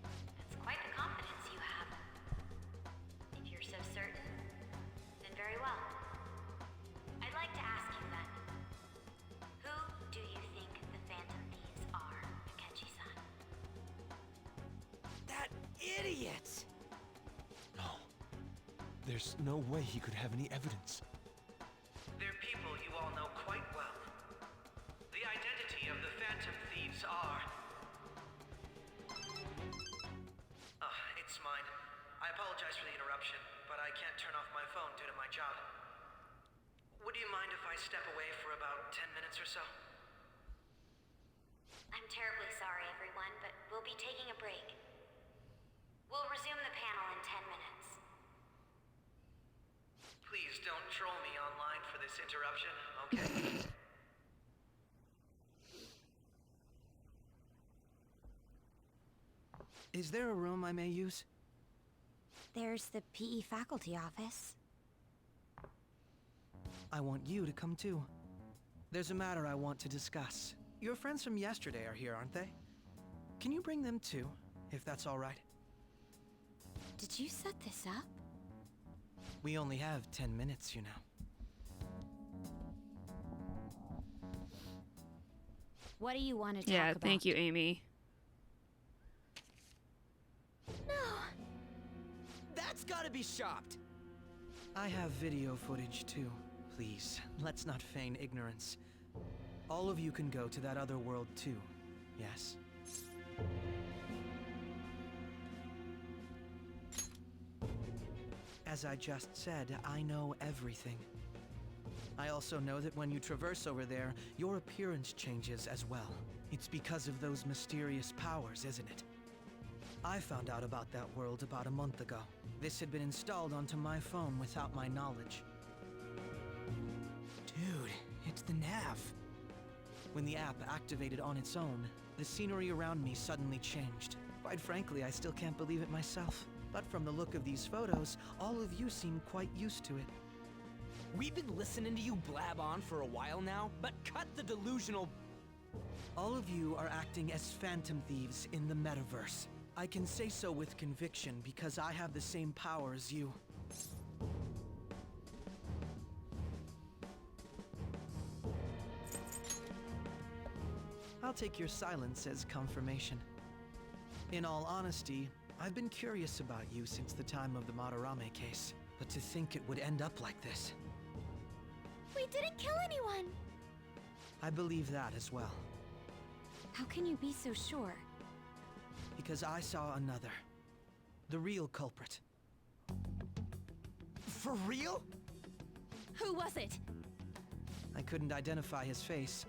That's quite the confidence you have. If you're so certain, then very well. I'd like to ask you then, who do you think the Phantom Thieves are, Akechi-san? That idiot! No. There's no way he could have any evidence. They're people you all know quite well. The identity of the Phantom Thieves are... it's mine. I apologize for the interruption, but I can't turn off my phone due to my job. Would you mind if I step away for about 10 minutes or so? I'm terribly sorry, everyone, but we'll be taking a break. We'll resume the panel in 10 minutes. Please don't troll me online for this interruption, okay? Is there a room I may use? There's the PE faculty office. I want you to come too. There's a matter I want to discuss. Your friends from yesterday are here, aren't they? Can you bring them too, if that's all right? Did you set this up? We only have 10 minutes, you know. What do you want to talk Yeah, about? thank you, Amy. No, gotta be shopped! I have video footage too. Please, let's not feign ignorance. All of you can go to that other world too, yes? As I just said, I know everything. I also know that when you traverse over there, your appearance changes as well. It's because of those mysterious powers, isn't it? I found out about that world about a month ago. This had been installed onto my phone without my knowledge. Dude, it's the nav. When the app activated on its own, the scenery around me suddenly changed. Quite frankly, I still can't believe it myself. But from the look of these photos, all of you seem quite used to it. We've been listening to you blab on for a while now, but cut the delusional... All of you are acting as phantom thieves in the metaverse. I can say so with conviction because I have the same power as you. I'll take your silence as confirmation. In all honesty, I've been curious about you since the time of the Madarame case, but to think it would end up like this. We didn't kill anyone! I believe that as well. How can you be so sure? Because I saw another. The real culprit. For real? Who was it? I couldn't identify his face.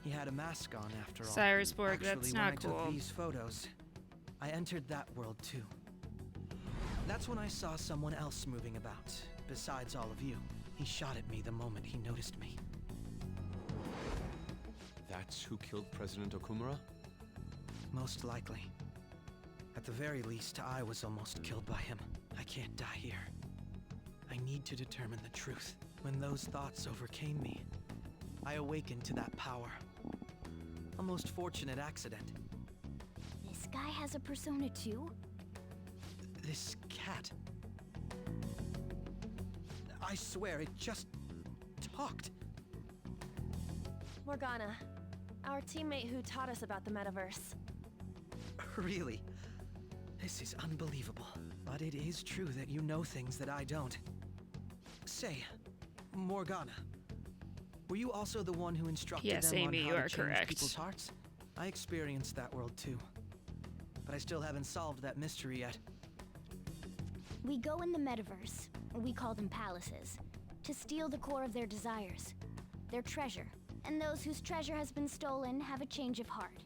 He had a mask on after all. Cyrusborg, Actually, that's when not I cool. took these photos, I entered that world too. That's when I saw someone else moving about, besides all of you. He shot at me the moment he noticed me. That's who killed President Okumura? Most likely. At the very least, I was almost killed by him. I can't die here. I need to determine the truth. When those thoughts overcame me, I awakened to that power. A most fortunate accident. This guy has a persona too? This cat. I swear, it just talked. Morgana, our teammate who taught us about the metaverse. Really? This is unbelievable. But it is true that you know things that I don't. Say, Morgana, were you also the one who instructed Yes, them Amy, on you how are to change correct. people's hearts? I experienced that world too. But I still haven't solved that mystery yet. We go in the metaverse, we call them palaces, to steal the core of their desires, their treasure. And those whose treasure has been stolen have a change of heart.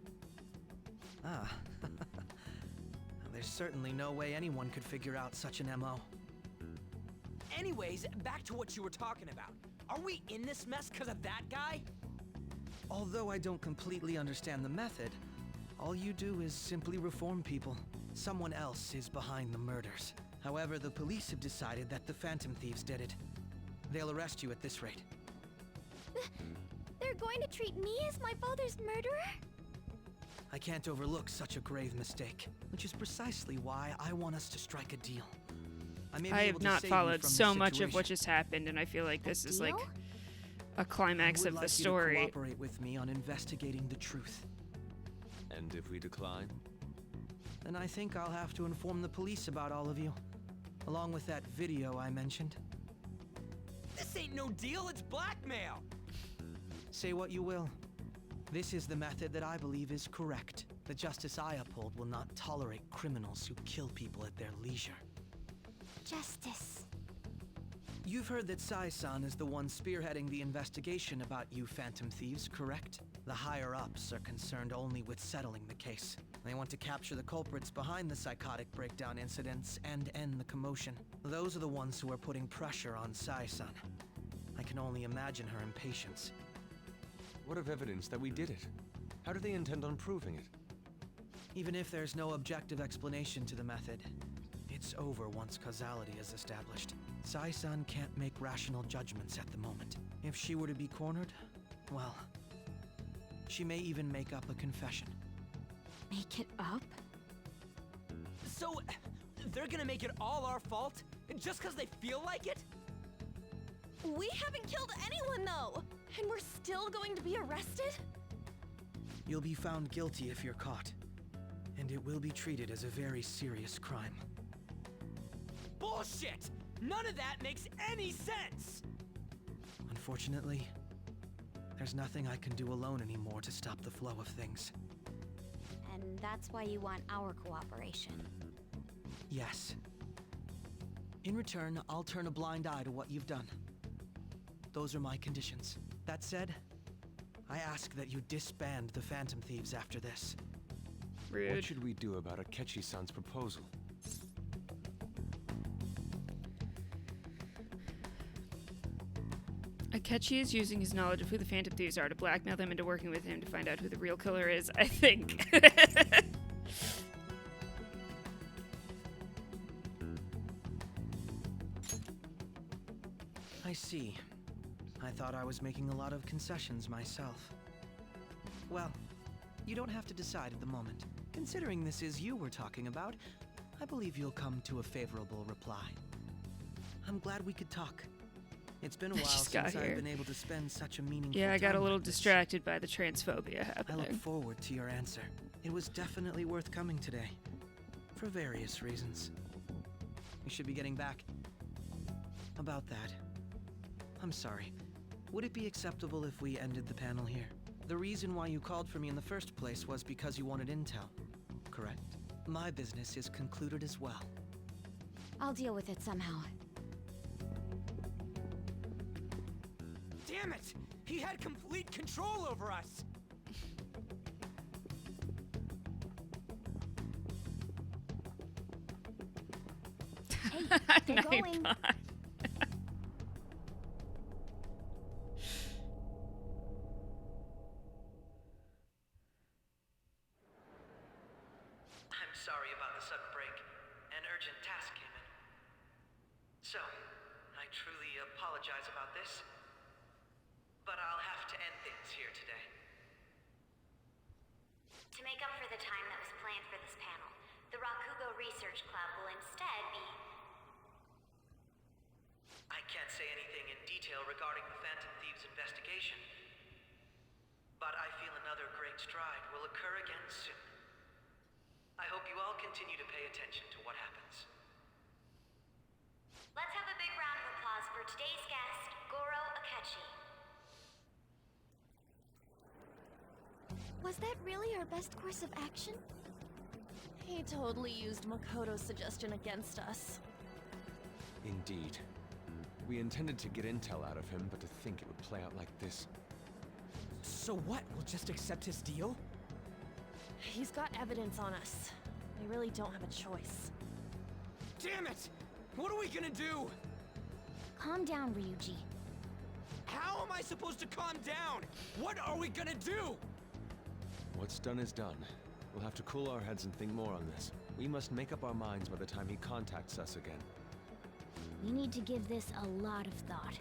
Ah. There's certainly no way anyone could figure out such an MO. Anyways, back to what you were talking about. Are we in this mess because of that guy? Although I don't completely understand the method, all you do is simply reform people. Someone else is behind the murders. However, the police have decided that the Phantom Thieves did it. They'll arrest you at this rate. They're going to treat me as my father's murderer? I can't overlook such a grave mistake, which is precisely why I want us to strike a deal. I have not followed so much of what just happened, and I feel like this is like a climax of the story. I would like you to cooperate with me on investigating the truth. And if we decline? Then I think I'll have to inform the police about all of you, along with that video I mentioned. This ain't no deal, it's blackmail! Say what you will. This is the method that I believe is correct. The justice I uphold will not tolerate criminals who kill people at their leisure. Justice. You've heard that Sai-san is the one spearheading the investigation about you Phantom Thieves, correct? The higher-ups are concerned only with settling the case. They want to capture the culprits behind the psychotic breakdown incidents and end the commotion. Those are the ones who are putting pressure on Sai-san. I can only imagine her impatience. What of evidence that we did it? How do they intend on proving it? Even if there's no objective explanation to the method, it's over once causality is established. Sai-san can't make rational judgments at the moment. If she were to be cornered, well, she may even make up a confession. Make it up? So, they're gonna make it all our fault? Just because they feel like it? We haven't killed anyone, though! And we're still going to be arrested? You'll be found guilty if you're caught. And it will be treated as a very serious crime. bullshit! None of that makes any sense! Unfortunately, there's nothing I can do alone anymore to stop the flow of things. And that's why you want our cooperation. Yes. In return, I'll turn a blind eye to what you've done. Those are my conditions. That said, I ask that you disband the Phantom Thieves after this. Rude. What should we do about Akechi-san's proposal? Akechi is using his knowledge of who the Phantom Thieves are to blackmail them into working with him to find out who the real killer is, I think. I see. I thought I was making a lot of concessions myself. Well, you don't have to decide at the moment. Considering this is you we're talking about, I believe you'll come to a favorable reply. I'm glad we could talk. It's been a while Just got since I've here. been able to spend such a meaningful Yeah, I got a time little like this. distracted by the transphobia I happening. look forward to your answer. It was definitely worth coming today. For various reasons. We should be getting back. About that. I'm sorry. Would it be acceptable if we ended the panel here? The reason why you called for me in the first place was because you wanted intel, correct? My business is concluded as well. I'll deal with it somehow. Damn it! He had complete control over us! Hey, they're going. I'm sorry about the sudden break. An urgent task came in. So, I truly apologize about this. But I'll have to end things here today. To make up for the time that was planned for this panel, the Rakugo Research Club will instead be... I can't say anything in detail regarding the Phantom Thieves investigation. But I feel another great stride will occur again soon. I hope you all continue to pay attention to what happens. Let's have a big round of applause for today's guest, Goro Akechi. Was that really our best course of action? He totally used Makoto's suggestion against us. Indeed. We intended to get intel out of him, but to think it would play out like this. So what? We'll just accept his deal? He's got evidence on us. We really don't have a choice. Damn it! What are we gonna do? Calm down, Ryuji. How am I supposed to calm down? What are we gonna do? What's done is done. We'll have to cool our heads and think more on this. We must make up our minds by the time he contacts us again. We need to give this a lot of thought.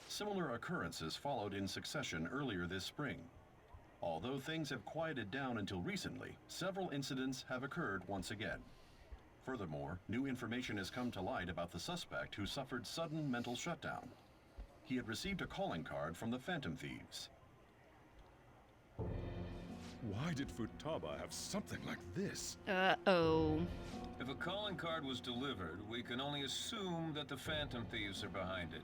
Similar occurrences followed in succession earlier this spring. Although things have quieted down until recently, several incidents have occurred once again. Furthermore, new information has come to light about the suspect who suffered sudden mental shutdown. He had received a calling card from the Phantom Thieves. Why did Futaba have something like this? Uh-oh. If a calling card was delivered, we can only assume that the Phantom Thieves are behind it.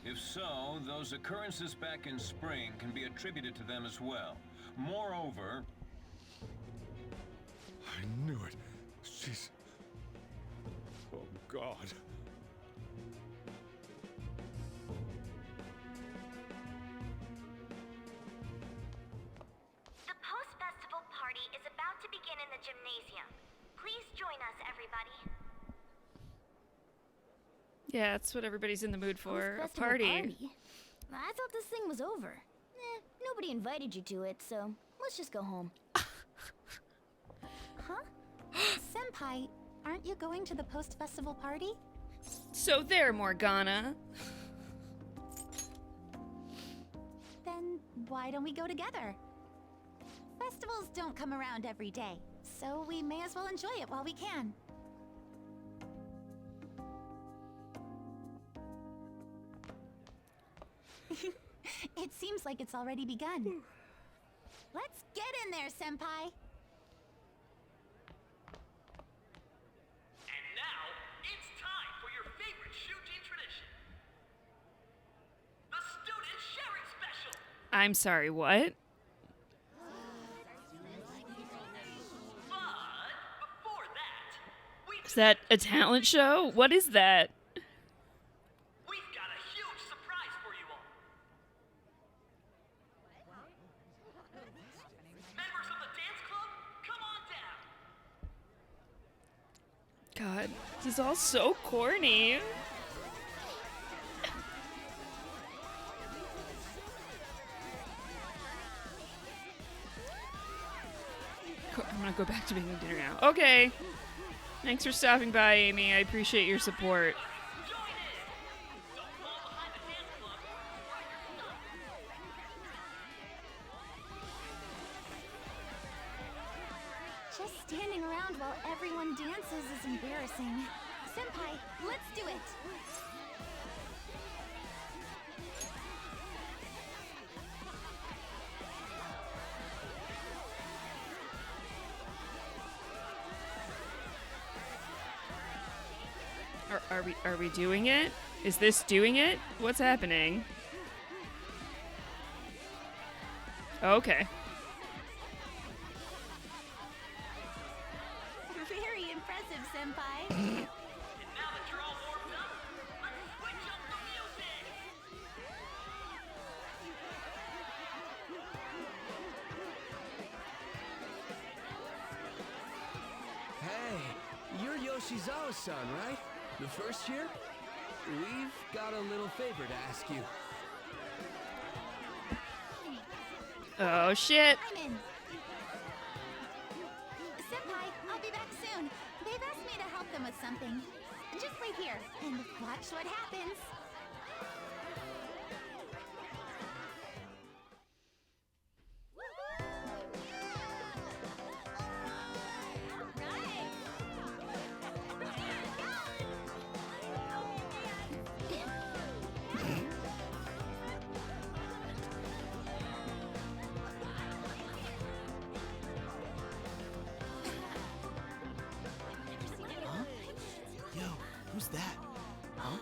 If so, those occurrences back in spring can be attributed to them as well. Moreover... I knew it. She's... Oh, God. The post-festival party is about to begin in the gymnasium. Please join us, everybody. Yeah, that's what everybody's in the mood for. A Post-festival party. I thought this thing was over. Nobody invited you to it, so let's just go home. Huh? Senpai, aren't you going to the post-festival party? So there, Morgana. Then why don't we go together? Festivals don't come around every day, so we may as well enjoy it while we can. It seems like it's already begun. Let's get in there, Senpai! I'm sorry, what? Is that a talent show? What is that? We've got a huge surprise for you all. Members of the dance club, come on down. God, this is all so corny. I'm gonna go back to making dinner now. Okay. Thanks for stopping by, Amy. I appreciate your support. Just standing around while everyone dances is embarrassing. Senpai, let's do it! Are we doing it? Is this doing it? What's happening? Okay. Very impressive, Senpai. And now that you're all warmed up, let's switch up the music. Hey, you're Yoshizawa-san, right? The first year? We've got a little favor to ask you. Oh, shit. I'm in. Senpai, I'll be back soon. They've asked me to help them with something. Just wait here and watch what happens. Who's that? Huh?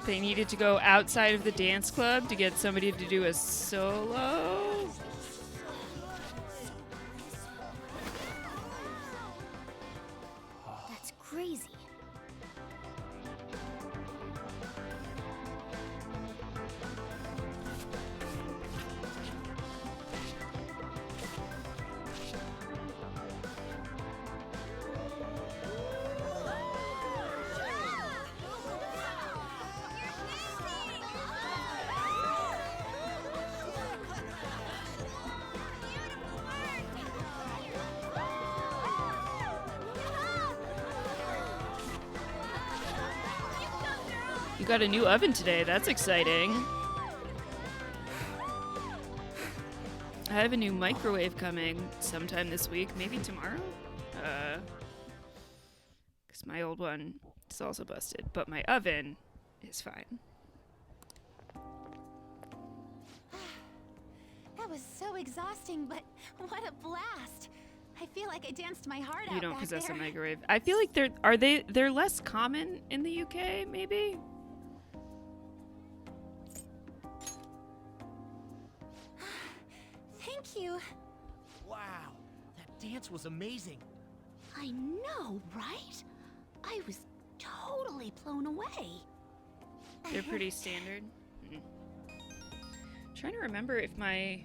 They needed to go outside of the dance club to get somebody to do a solo. That's crazy. You got a new oven today. That's exciting. I have a new microwave coming sometime this week, maybe tomorrow. Because my old one is also busted, but my oven is fine. That was so exhausting, but what a blast! I feel like I danced my heart out. You don't back possess there. a microwave. I feel like they're less common in the UK, maybe. Thank you. Wow, that dance was amazing. I know, right? I was totally blown away. They're pretty standard. Trying to remember if I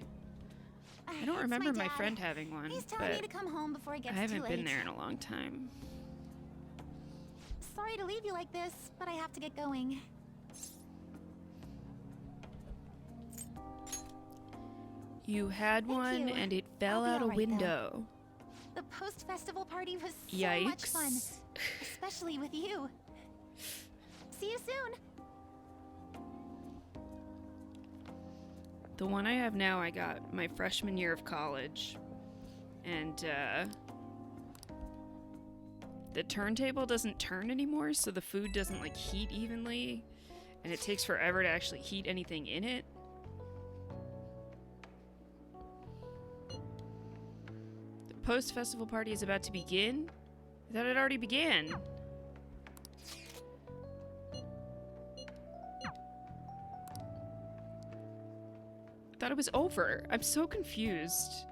don't It's remember my dad. friend having one, He's telling me but to come home before it I gets too haven't late. been there in a long time. Sorry to leave you like this, but I have to get going. You had one you. and it fell I'll be out a alright, though. window. The post-festival party was so Yikes. much fun, especially with you. See you soon. The one I have now, I got my freshman year of college, and the turntable doesn't turn anymore, so the food doesn't like heat evenly, And it takes forever to actually heat anything in it. The post-festival party is about to begin? I thought it already began. I thought it was over. I'm so confused.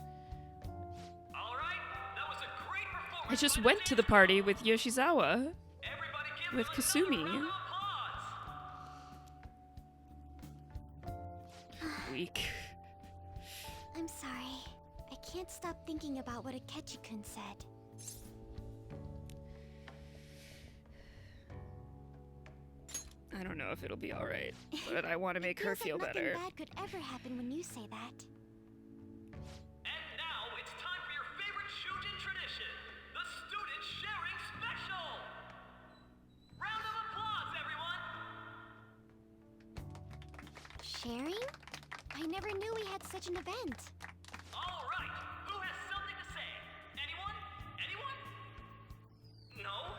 I just went to the party with Yoshizawa. With Kasumi. Weak. I'm sorry. I can't stop thinking about what Akechi-kun said. I don't know if it'll be alright, but I want to make her feel like better. Nothing bad could ever happen when you say that. And now it's time for your favorite Shujin tradition, the student sharing special! Round of applause, everyone! Sharing? I never knew we had such an event. All right, who has something to say? Anyone? Anyone? No?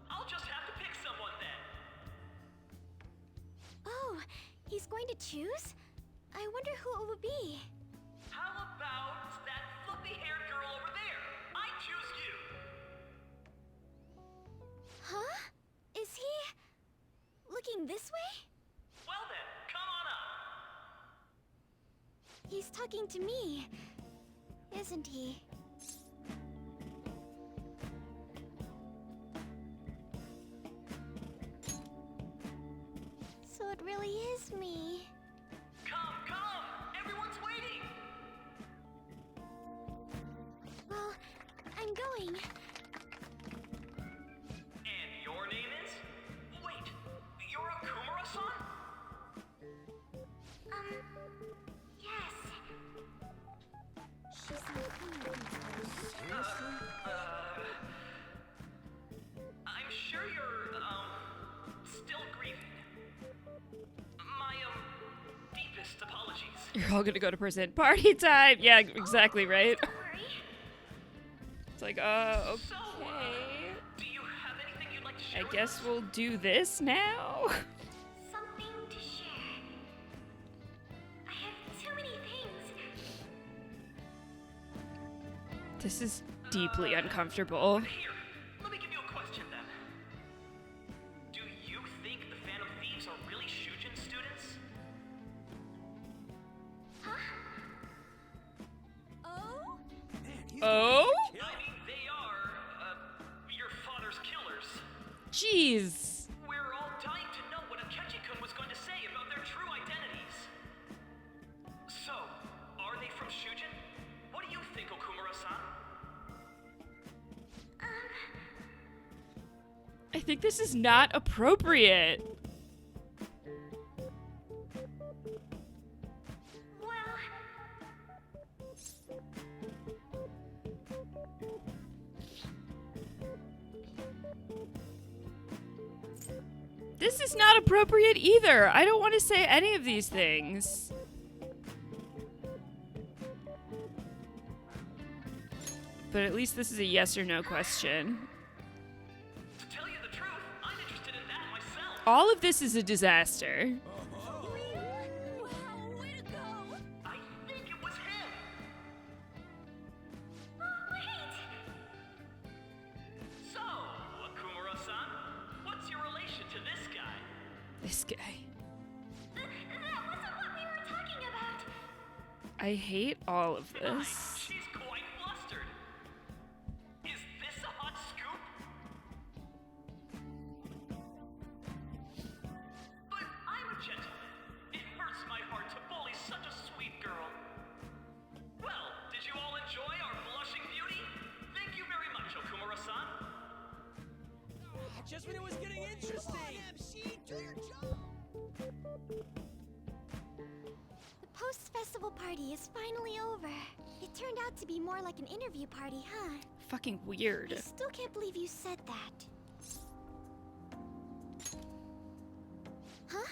I'll just have to pick someone then. Oh, he's going to choose? I wonder who it will be. How about that fluffy-haired girl over there? I choose you. Huh? Is he looking this way? Well then, come on up. He's talking to me, isn't he? So it really is me. Come, come! Everyone's waiting! Well, I'm going. And your name is? Wait, you're a Kumura-san? Yes. She's I'm sure you're, still grieving. My, deepest apologies. You're all gonna go to prison. Party time! Yeah, exactly, right? It's like, okay. Do you have anything you'd like to share I with guess us? we'll do this now. Something to share. I have too many things. This is deeply uncomfortable. Here, let me give you a question then. Do you think the Phantom Thieves are really Shujin students? Oh? Oh? I mean, they are, your father's killers. Jeez. We're all dying to know what Akechi-kun was going to say about their true identities. So, are they from Shujin? What do you think, Okumura-san? I think this is not appropriate. This is not appropriate either. I don't want to say any of these things. But at least this is a yes or no question. To tell you the truth, I'm interested in that myself. All of this is a disaster. I think it was him. So, Okumura-san, what's your relation to this guy? This guy. That wasn't what we were talking about. I hate all of this. She's quite flustered. Is this a hot scoop? But I'm a gentleman. It hurts my heart to bully such a sweet girl. Well, did you all enjoy our blushing beauty? Thank you very much, Okumura-san. Just when it was getting interesting! MC, do your job! The post-festival party is finally over. It turned out to be more like an interview party, huh? Fucking weird. I still can't believe you said that. Huh?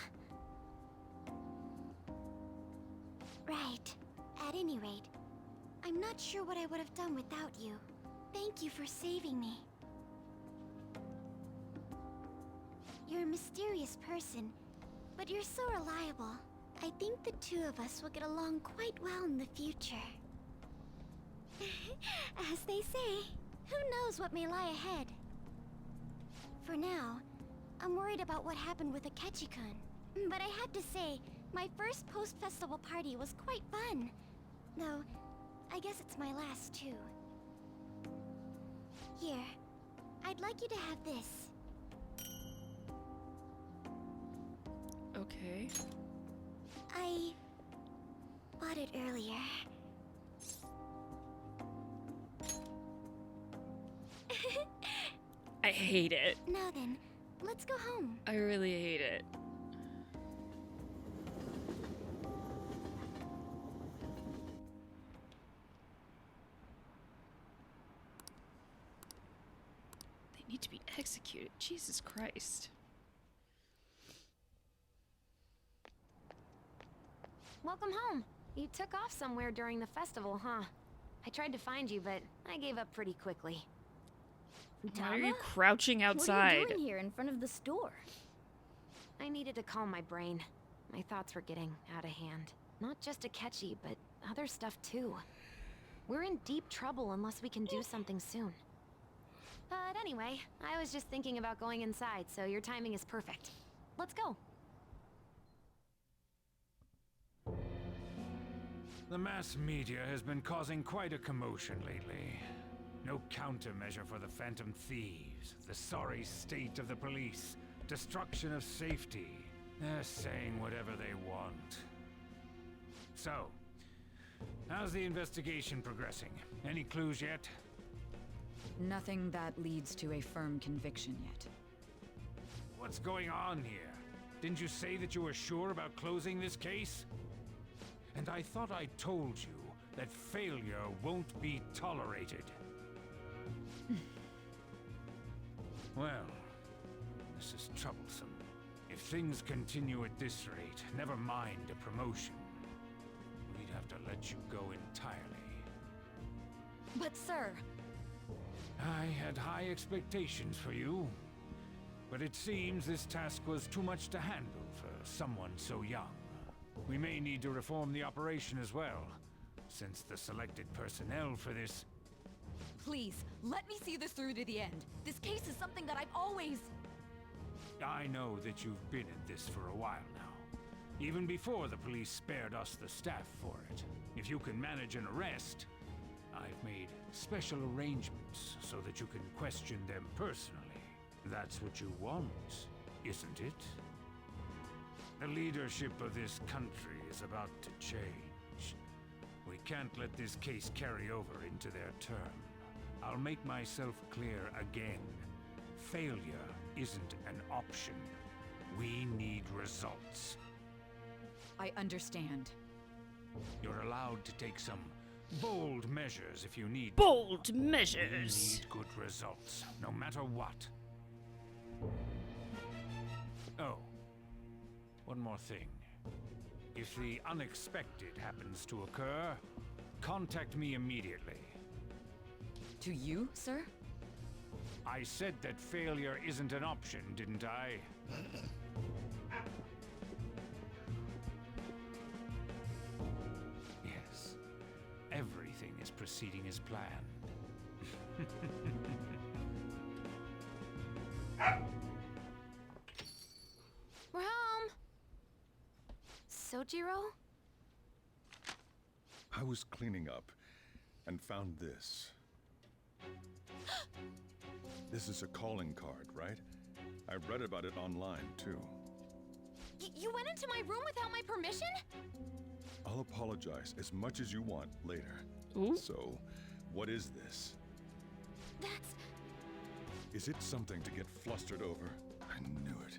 Right. At any rate, I'm not sure what I would have done without you. Thank you for saving me. You're a mysterious person, But you're so reliable. I think the two of us will get along quite well in the future. As they say, who knows what may lie ahead? For now, I'm worried about what happened with Akechi-kun. But I have to say, my first post-festival party was quite fun. Though, I guess it's my last too. Here, I'd like you to have this. Okay. I bought it earlier. I hate it. Now then, let's go home. I really hate it. They need to be executed. Jesus Christ. Welcome home. You took off somewhere during the festival, huh? I tried to find you, but I gave up pretty quickly. Why are you crouching outside? What are you doing here in front of the store? I needed to calm my brain. My thoughts were getting out of hand. Not just Akechi, but other stuff too. We're in deep trouble unless we can do something soon. But anyway, I was just thinking about going inside, so your timing is perfect. Let's go. The mass media has been causing quite a commotion lately. No countermeasure for the Phantom Thieves, the sorry state of the police, destruction of safety. They're saying whatever they want. So, how's the investigation progressing? Any clues yet? Nothing that leads to a firm conviction yet. What's going on here? Didn't you say that you were sure about closing this case? And I thought I told you that failure won't be tolerated. Well, this is troublesome. If things continue at this rate, never mind a promotion. We'd have to let you go entirely. But sir... I had high expectations for you. But it seems this task was too much to handle for someone so young. We may need to reform the operation as well, since the selected personnel for this... Please, let me see this through to the end. This case is something that I've always... I know that you've been at this for a while now. Even before the police spared us the staff for it. If you can manage an arrest, I've made special arrangements so that you can question them personally. That's what you want, isn't it? The leadership of this country is about to change. We can't let this case carry over into their term. I'll make myself clear again. Failure isn't an option. We need results. I understand. You're allowed to take some bold measures if you need bold measures. We need good results, no matter what. Oh. One more thing. If the unexpected happens to occur, contact me immediately. To you, sir? I said that failure isn't an option, didn't I? Yes. Everything is proceeding as planned. We're home! Sojiro? I was cleaning up and found this. This is a calling card, right? I read about it online, too. You went into my room without my permission? I'll apologize as much as you want later. Ooh. So, what is this? That's... Is it something to get flustered over? I knew it.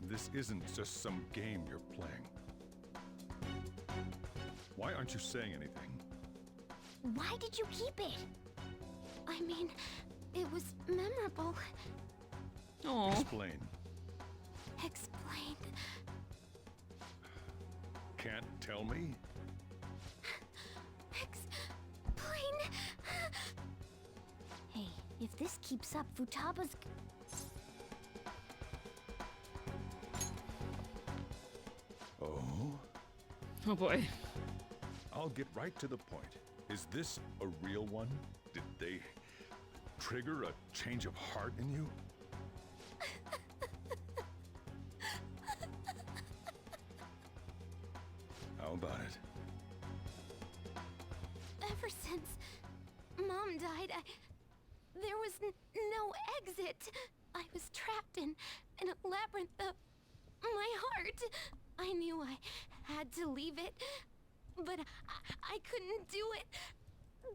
This isn't just some game you're playing. Why aren't you saying anything? Why did you keep it? I mean, it was memorable. Aww. Explain. Explain. Can't tell me? Explain. Hey, if this keeps up, Futaba's... Oh boy. I'll get right to the point. Is this a real one? Did they trigger a change of heart in you? How about it? Ever since Mom died, there was no exit. I was trapped in a labyrinth of my heart. I knew I had to leave it, but I couldn't do it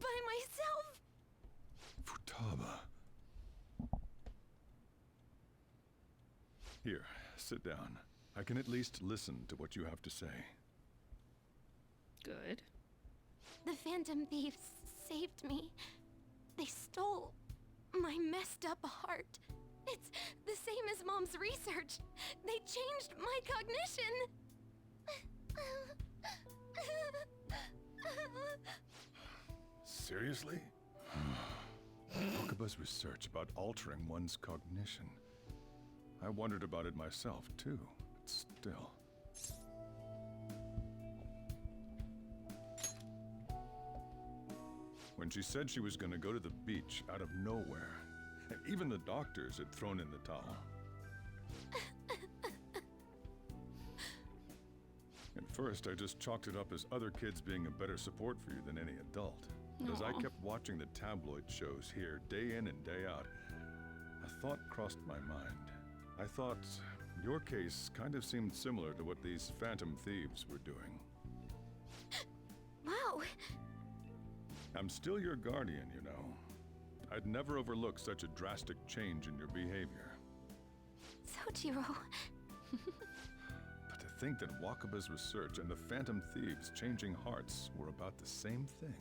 by myself. Futaba. Here, sit down. I can at least listen to what you have to say. Good. The Phantom Thieves saved me. They stole my messed up heart. It's the same as Mom's research. They changed my cognition. Seriously? Wakaba's research about altering one's cognition. I wondered about it myself, too, but still. When she said she was going to go to the beach out of nowhere, even the doctors had thrown in the towel. At first, I just chalked it up as other kids being a better support for you than any adult. But as I kept watching the tabloid shows here, day in and day out, a thought crossed my mind. I thought your case kind of seemed similar to what these Phantom Thieves were doing. Wow. I'm still your guardian, you know. I'd never overlook such a drastic change in your behavior. Sojiro. But to think that Wakaba's research and the Phantom Thieves changing hearts were about the same thing.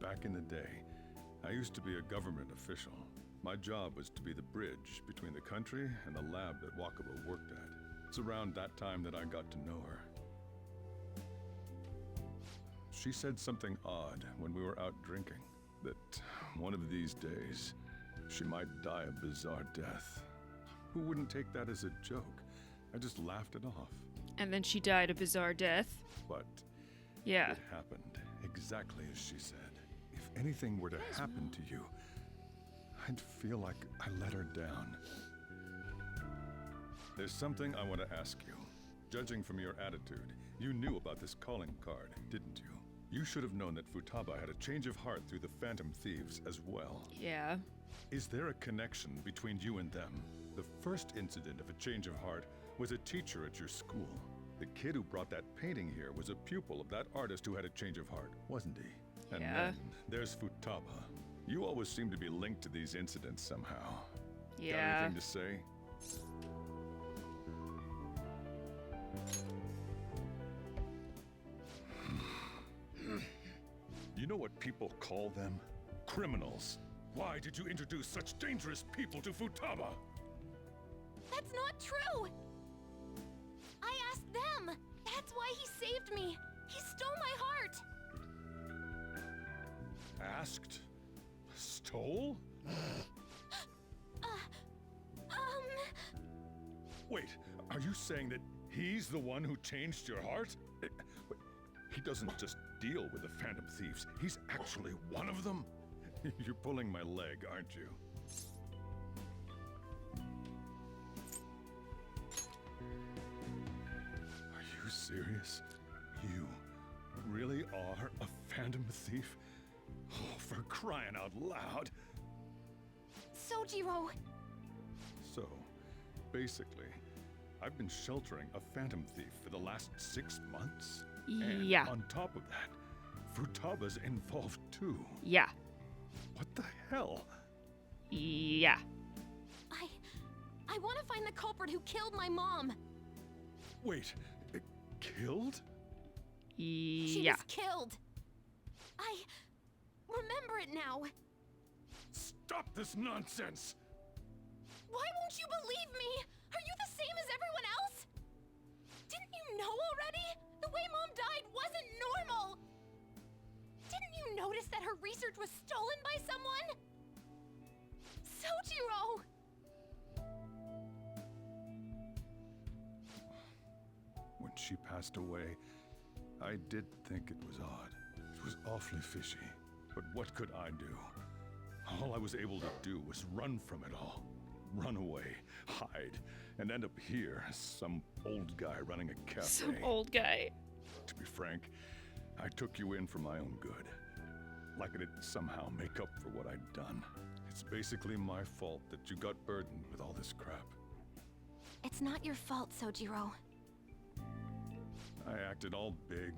Back in the day, I used to be a government official. My job was to be the bridge between the country and the lab that Wakaba worked at. It's around that time that I got to know her. She said something odd when we were out drinking, that one of these days, she might die a bizarre death. Who wouldn't take that as a joke? I just laughed it off. And then she died a bizarre death. But yeah, it happened exactly as she said. If anything were to happen to you, I'd feel like I let her down. There's something I want to ask you. Judging from your attitude, you knew about this calling card, didn't you? You should have known that Futaba had a change of heart through the Phantom Thieves as well. Yeah. Is there a connection between you and them? The first incident of a change of heart was a teacher at your school. The kid who brought that painting here was a pupil of that artist who had a change of heart, wasn't he? And then there's Futaba. You always seem to be linked to these incidents somehow. Yeah. Got anything to say? You know what people call them? Criminals. Why did you introduce such dangerous people to Futaba? That's not true! I asked them! That's why he saved me! He stole my heart! Asked? Stole? Wait, are you saying that he's the one who changed your heart? He doesn't just deal with the Phantom Thieves, he's actually one of them? You're pulling my leg, aren't you? Are you serious? You really are a Phantom Thief? Oh, for crying out loud! Sojiro! So, basically, I've been sheltering a Phantom Thief for the last 6 months? Yeah. And on top of that, Futaba's involved too. Yeah. What the hell? Yeah. I want to find the culprit who killed my mom. Wait, killed? She was killed. I remember it now. Stop this nonsense! Why won't you believe me? Are you the same as everyone else? Didn't you know already? The way Mom died wasn't normal. Didn't you notice that her research was stolen by someone? Sojiro! she passed away, I did think it was odd. It was awfully fishy. But what could I do? All I was able to do was run from it all. Run away, hide, and end up here, some old guy running a cafe. Some old guy. To be frank, I took you in for my own good. Like I didn't somehow make up for what I'd done. It's basically my fault that you got burdened with all this crap. It's not your fault, Sojiro. I acted all big,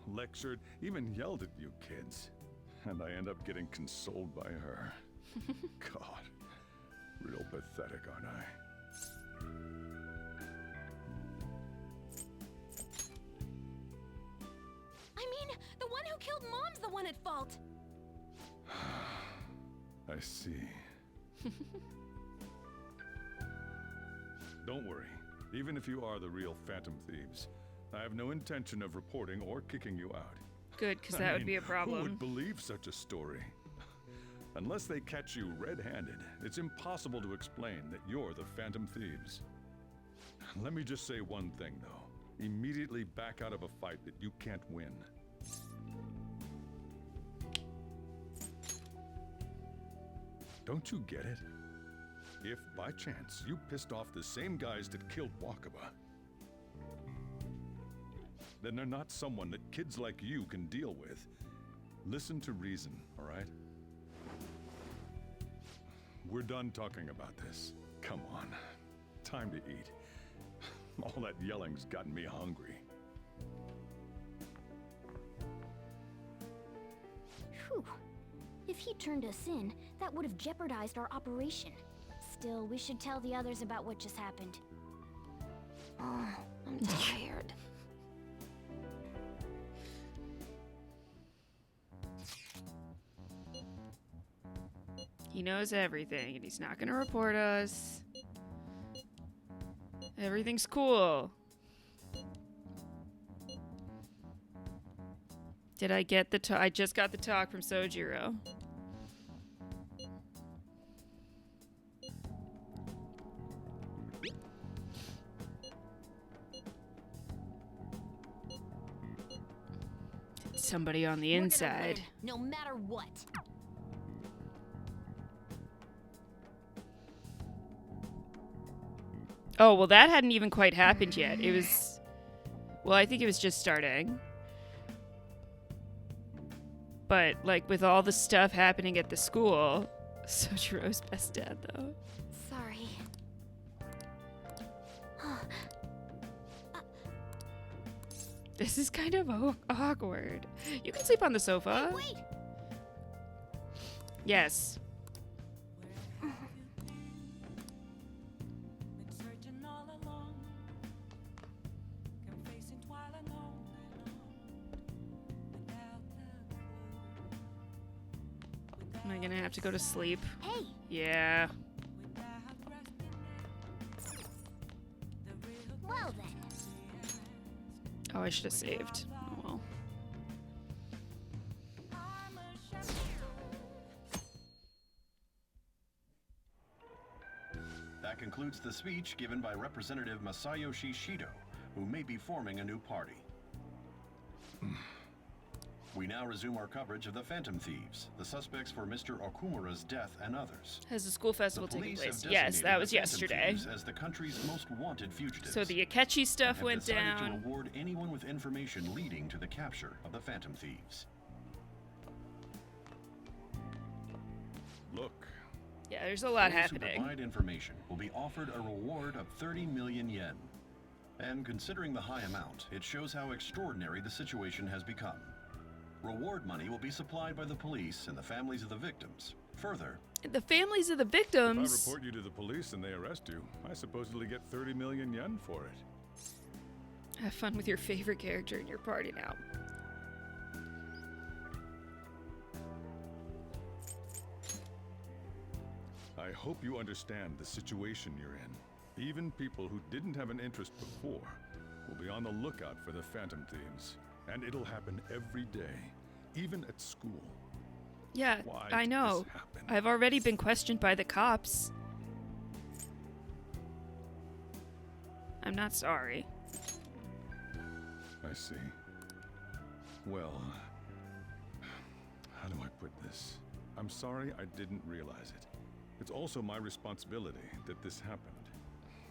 lectured, even yelled at you kids. And I end up getting consoled by her. God, real pathetic, aren't I? I mean, the one who killed Mom's the one at fault. I see. Don't worry. Even if you are the real Phantom Thieves, I have no intention of reporting or kicking you out. Good, because that would be a problem. Who would believe such a story? Unless they catch you red-handed, it's impossible to explain that you're the Phantom Thieves. Let me just say one thing, though. Immediately back out of a fight that you can't win. Don't you get it? If, by chance, you pissed off the same guys that killed Wakaba, then they're not someone that kids like you can deal with. Listen to reason, all right? We're done talking about this. Come on. Time to eat. All that yelling's gotten me hungry. Whew. If he turned us in, that would have jeopardized our operation. Still, we should tell the others about what just happened. Oh, I'm tired. He knows everything, and he's not gonna report us. Everything's cool. Did I get the talk? I just got the talk from Sojiro. Somebody on the inside. No matter what. Oh, well, that hadn't even quite happened yet. It was... Well, I think it was just starting. But, like, with all the stuff happening at the school... Sojiro's best dad, though. Sorry. This is kind of awkward. You can sleep on the sofa. Hey, wait! Yes. Am I gonna have to go to sleep? Hey! Yeah. Well then. Oh, I should have saved. Oh well. That concludes the speech given by Representative Masayoshi Shido, who may be forming a new party. We now resume our coverage of the Phantom Thieves, the suspects for Mr. Okumura's death and others. Has the school festival The taken police place? have Yes, that designated was the Phantom yesterday. Thieves as the country's most wanted fugitives. So the Akechi stuff and have went decided down. to reward anyone with information leading to the capture of the Phantom Thieves. Look. Yeah, there's a lot Those who happening. provide information will be offered a reward of 30 million yen. And considering the high amount, it shows how extraordinary the situation has become. Reward money will be supplied by the police and the families of the victims. Further, The families of the If I victims. report you to the police and they arrest you, I supposedly get 30 million yen for it. Have fun with your favorite character in your party now. I hope you understand the situation you're in. Even people who didn't have an interest before will be on the lookout for the Phantom Thieves. And it'll happen every day, even at school. Yeah, Why I did know. this happen? I've already been questioned by the cops. I'm not sorry. I see. Well, how do I put this? I'm sorry I didn't realize it. It's also my responsibility that this happened.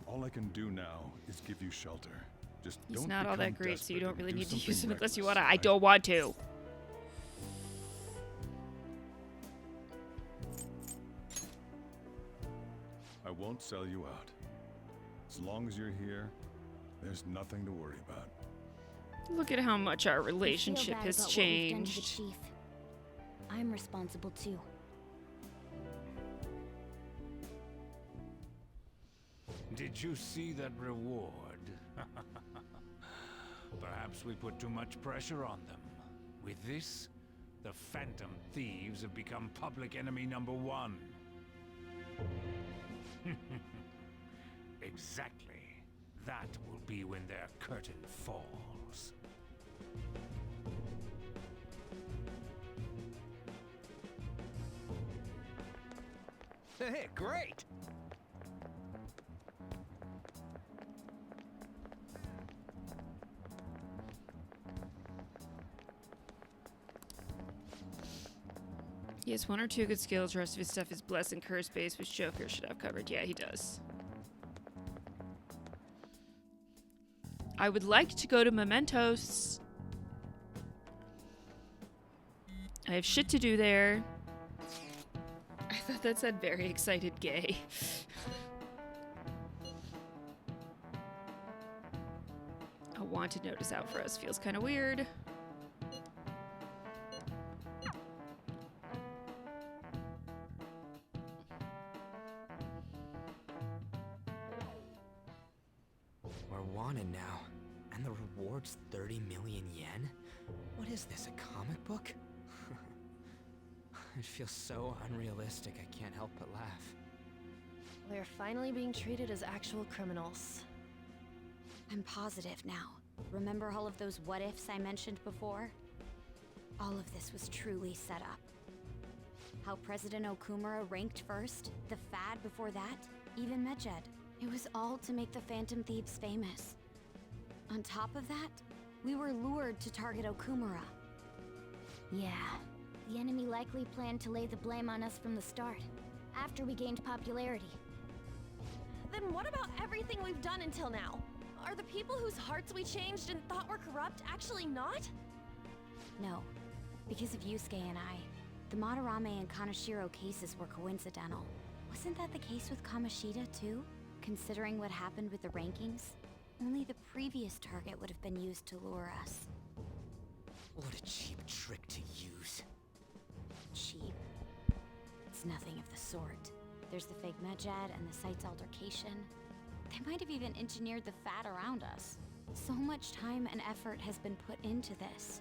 All I can do now is give you shelter. Just He's don't not all become that great, so you desperate don't and really do need to something use him unless you reckless, want to. I right? don't want to. I won't sell you out. As long as you're here, there's nothing to worry about. Look at how much our I feel relationship bad has about what we've done to the changed. chief. I'm responsible too. Did you see that reward? Perhaps we put too much pressure on them. With this, the Phantom Thieves have become public enemy number 1. Exactly. That will be when their curtain falls. Hey, great! He has 1 or 2 good skills. The rest of his stuff is blessed and curse based, which Joker should have covered. Yeah, he does. I would like to go to Mementos. I have shit to do there. I thought that said very excited gay. A wanted notice out for us feels kind of weird. We're wanted now, and the reward's 30 million yen? What is this, a comic book? It feels so unrealistic, I can't help but laugh. We're finally being treated as actual criminals. I'm positive now. Remember all of those what-ifs I mentioned before? All of this was truly set up. How President Okumura ranked first, the Fad before that, even Medjed. It was all to make the Phantom Thieves famous. On top of that, we were lured to target Okumura. Yeah, the enemy likely planned to lay the blame on us from the start, after we gained popularity. Then what about everything we've done until now? Are the people whose hearts we changed and thought were corrupt actually not? No, because of Yusuke and I, the Madarame and Kaneshiro cases were coincidental. Wasn't that the case with Kamoshida too? Considering what happened with the rankings, only the previous target would have been used to lure us. What a cheap trick to use. Cheap? It's nothing of the sort. There's the fake Medjed and the site's altercation. They might have even engineered the Fat around us. So much time and effort has been put into this.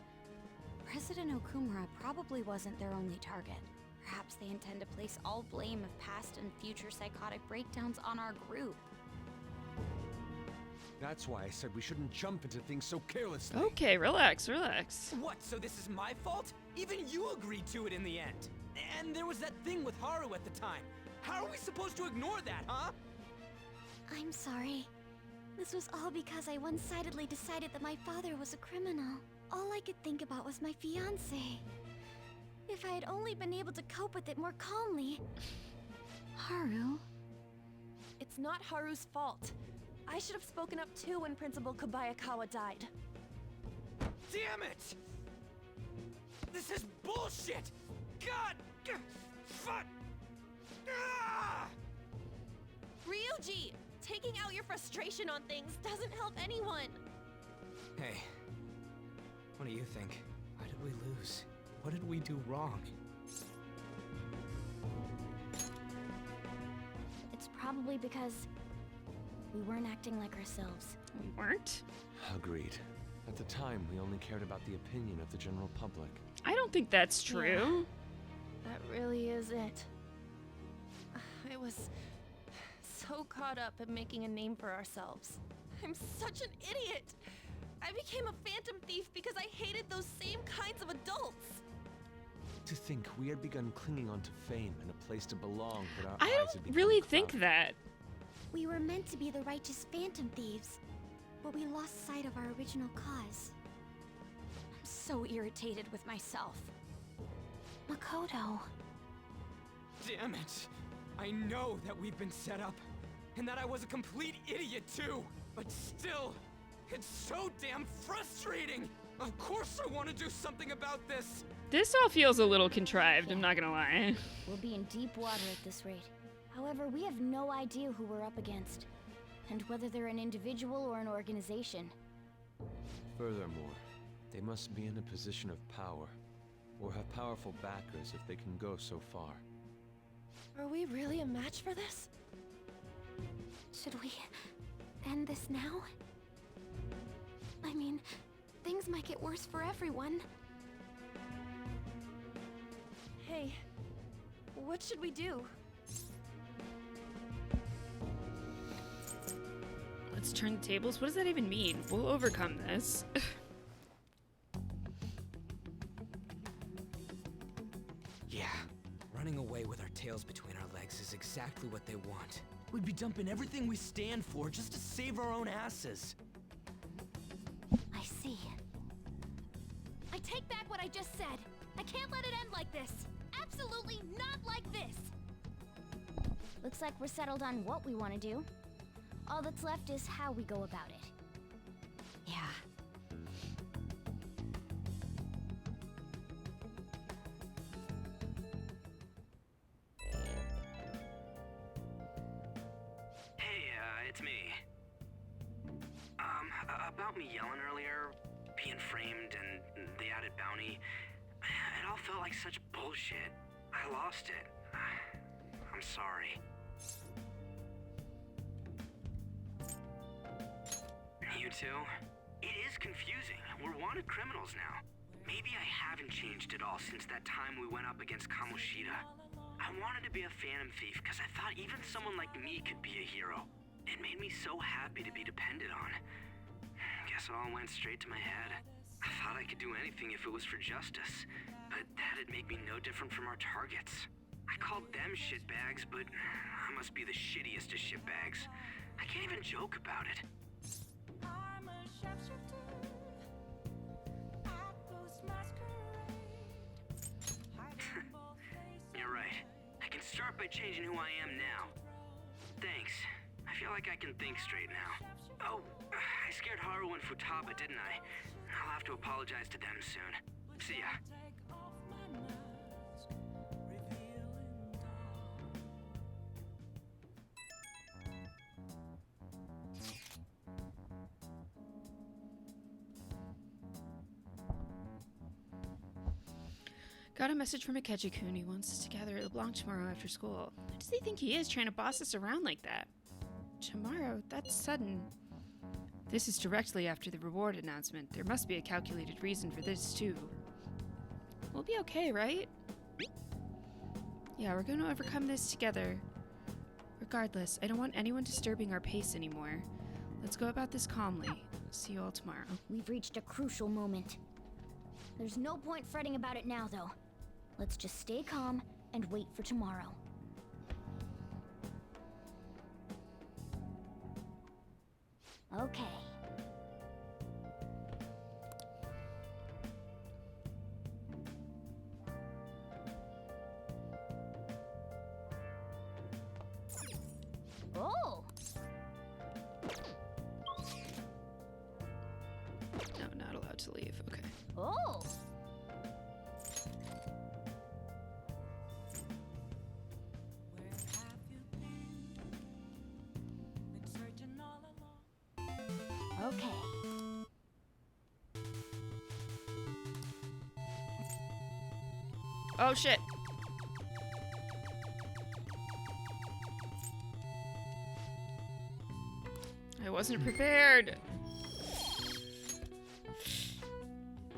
President Okumura probably wasn't their only target. Perhaps they intend to place all blame of past and future psychotic breakdowns on our group. That's why I said we shouldn't jump into things so carelessly. Okay, relax, relax. What, so this is my fault? Even you agreed to it in the end. And there was that thing with Haru at the time. How are we supposed to ignore that, huh? I'm sorry. This was all because I one-sidedly decided that my father was a criminal. All I could think about was my fiancé. If I had only been able to cope with it more calmly. Haru? It's not Haru's fault. I should have spoken up too when Principal Kobayakawa died. Damn it! This is bullshit! God! Fuck! Ah! Ryuji! Taking out your frustration on things doesn't help anyone! Hey, what do you think? Why did we lose? What did we do wrong? It's probably because we weren't acting like ourselves. We weren't? Agreed. At the time, we only cared about the opinion of the general public. I don't think that's true. Yeah, that really is it. I was so caught up in making a name for ourselves. I'm such an idiot! I became a phantom thief because I hated those same kinds of adults! To think we had begun clinging onto fame and a place to belong, but our I eyes had don't become really clouded. think that. We were meant to be the righteous phantom thieves, but we lost sight of our original cause. so irritated with myself. Makoto. Damn it! I know that we've been set up, and that I was a complete idiot too! But still, it's so damn frustrating! Of course I want to do something about this! This all feels a little contrived, I'm not gonna lie. We'll be in deep water at this rate. However, we have no idea who we're up against, and whether they're an individual or an organization. Furthermore, they must be in a position of power, or have powerful backers if they can go so far. Are we really a match for this? Should we end this now? I mean, things might get worse for everyone. Hey, what should we do? Let's turn the tables. What does that even mean? We'll overcome this. Yeah, running away with our tails between our legs is exactly what they want. We'd be dumping everything we stand for just to save our own asses. I see. I take back what I just said. I can't let it end like this. Absolutely not like this. Looks like we're settled on what we want to do. All that's left is how we go about it. Yeah. Hey, it's me. About me yelling earlier, being framed, and the added bounty, it all felt like such bullshit. I lost it. I'm sorry. You too? It is confusing. We're wanted criminals now. Maybe I haven't changed at all since that time we went up against Kamoshida. I wanted to be a phantom thief because I thought even someone like me could be a hero. It made me so happy to be depended on. Guess it all went straight to my head. I thought I could do anything if it was for justice, but that'd make me no different from our targets. I called them shitbags, but I must be the shittiest of shitbags. I can't even joke about it. You're right. I can start by changing who I am now. Thanks. I feel like I can think straight now. Oh, I scared Haru and Futaba, didn't I? I'll have to apologize to them soon. See ya. Got a message from Akechi-kun. He wants us to gather at the Blanc tomorrow after school. Who does he think he is, trying to boss us around like that? Tomorrow? That's sudden. This is directly after the reward announcement. There must be a calculated reason for this, too. We'll be okay, right? Yeah, we're going to overcome this together. Regardless, I don't want anyone disturbing our pace anymore. Let's go about this calmly. See you all tomorrow. We've reached a crucial moment. There's no point fretting about it now, though. Let's just stay calm and wait for tomorrow. Okay. Oh! No, not allowed to leave. Okay. Oh! Okay. Oh, shit. I wasn't prepared.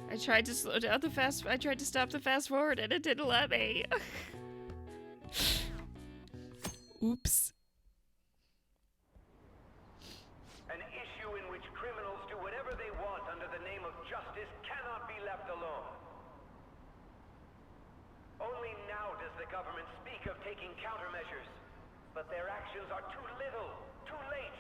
I tried to slow down I tried to stop the fast forward and it didn't let me. Oops. An issue in which criminals do whatever they want under the name of justice cannot be left alone. Only now does the government speak of taking countermeasures, but their actions are too little, too late.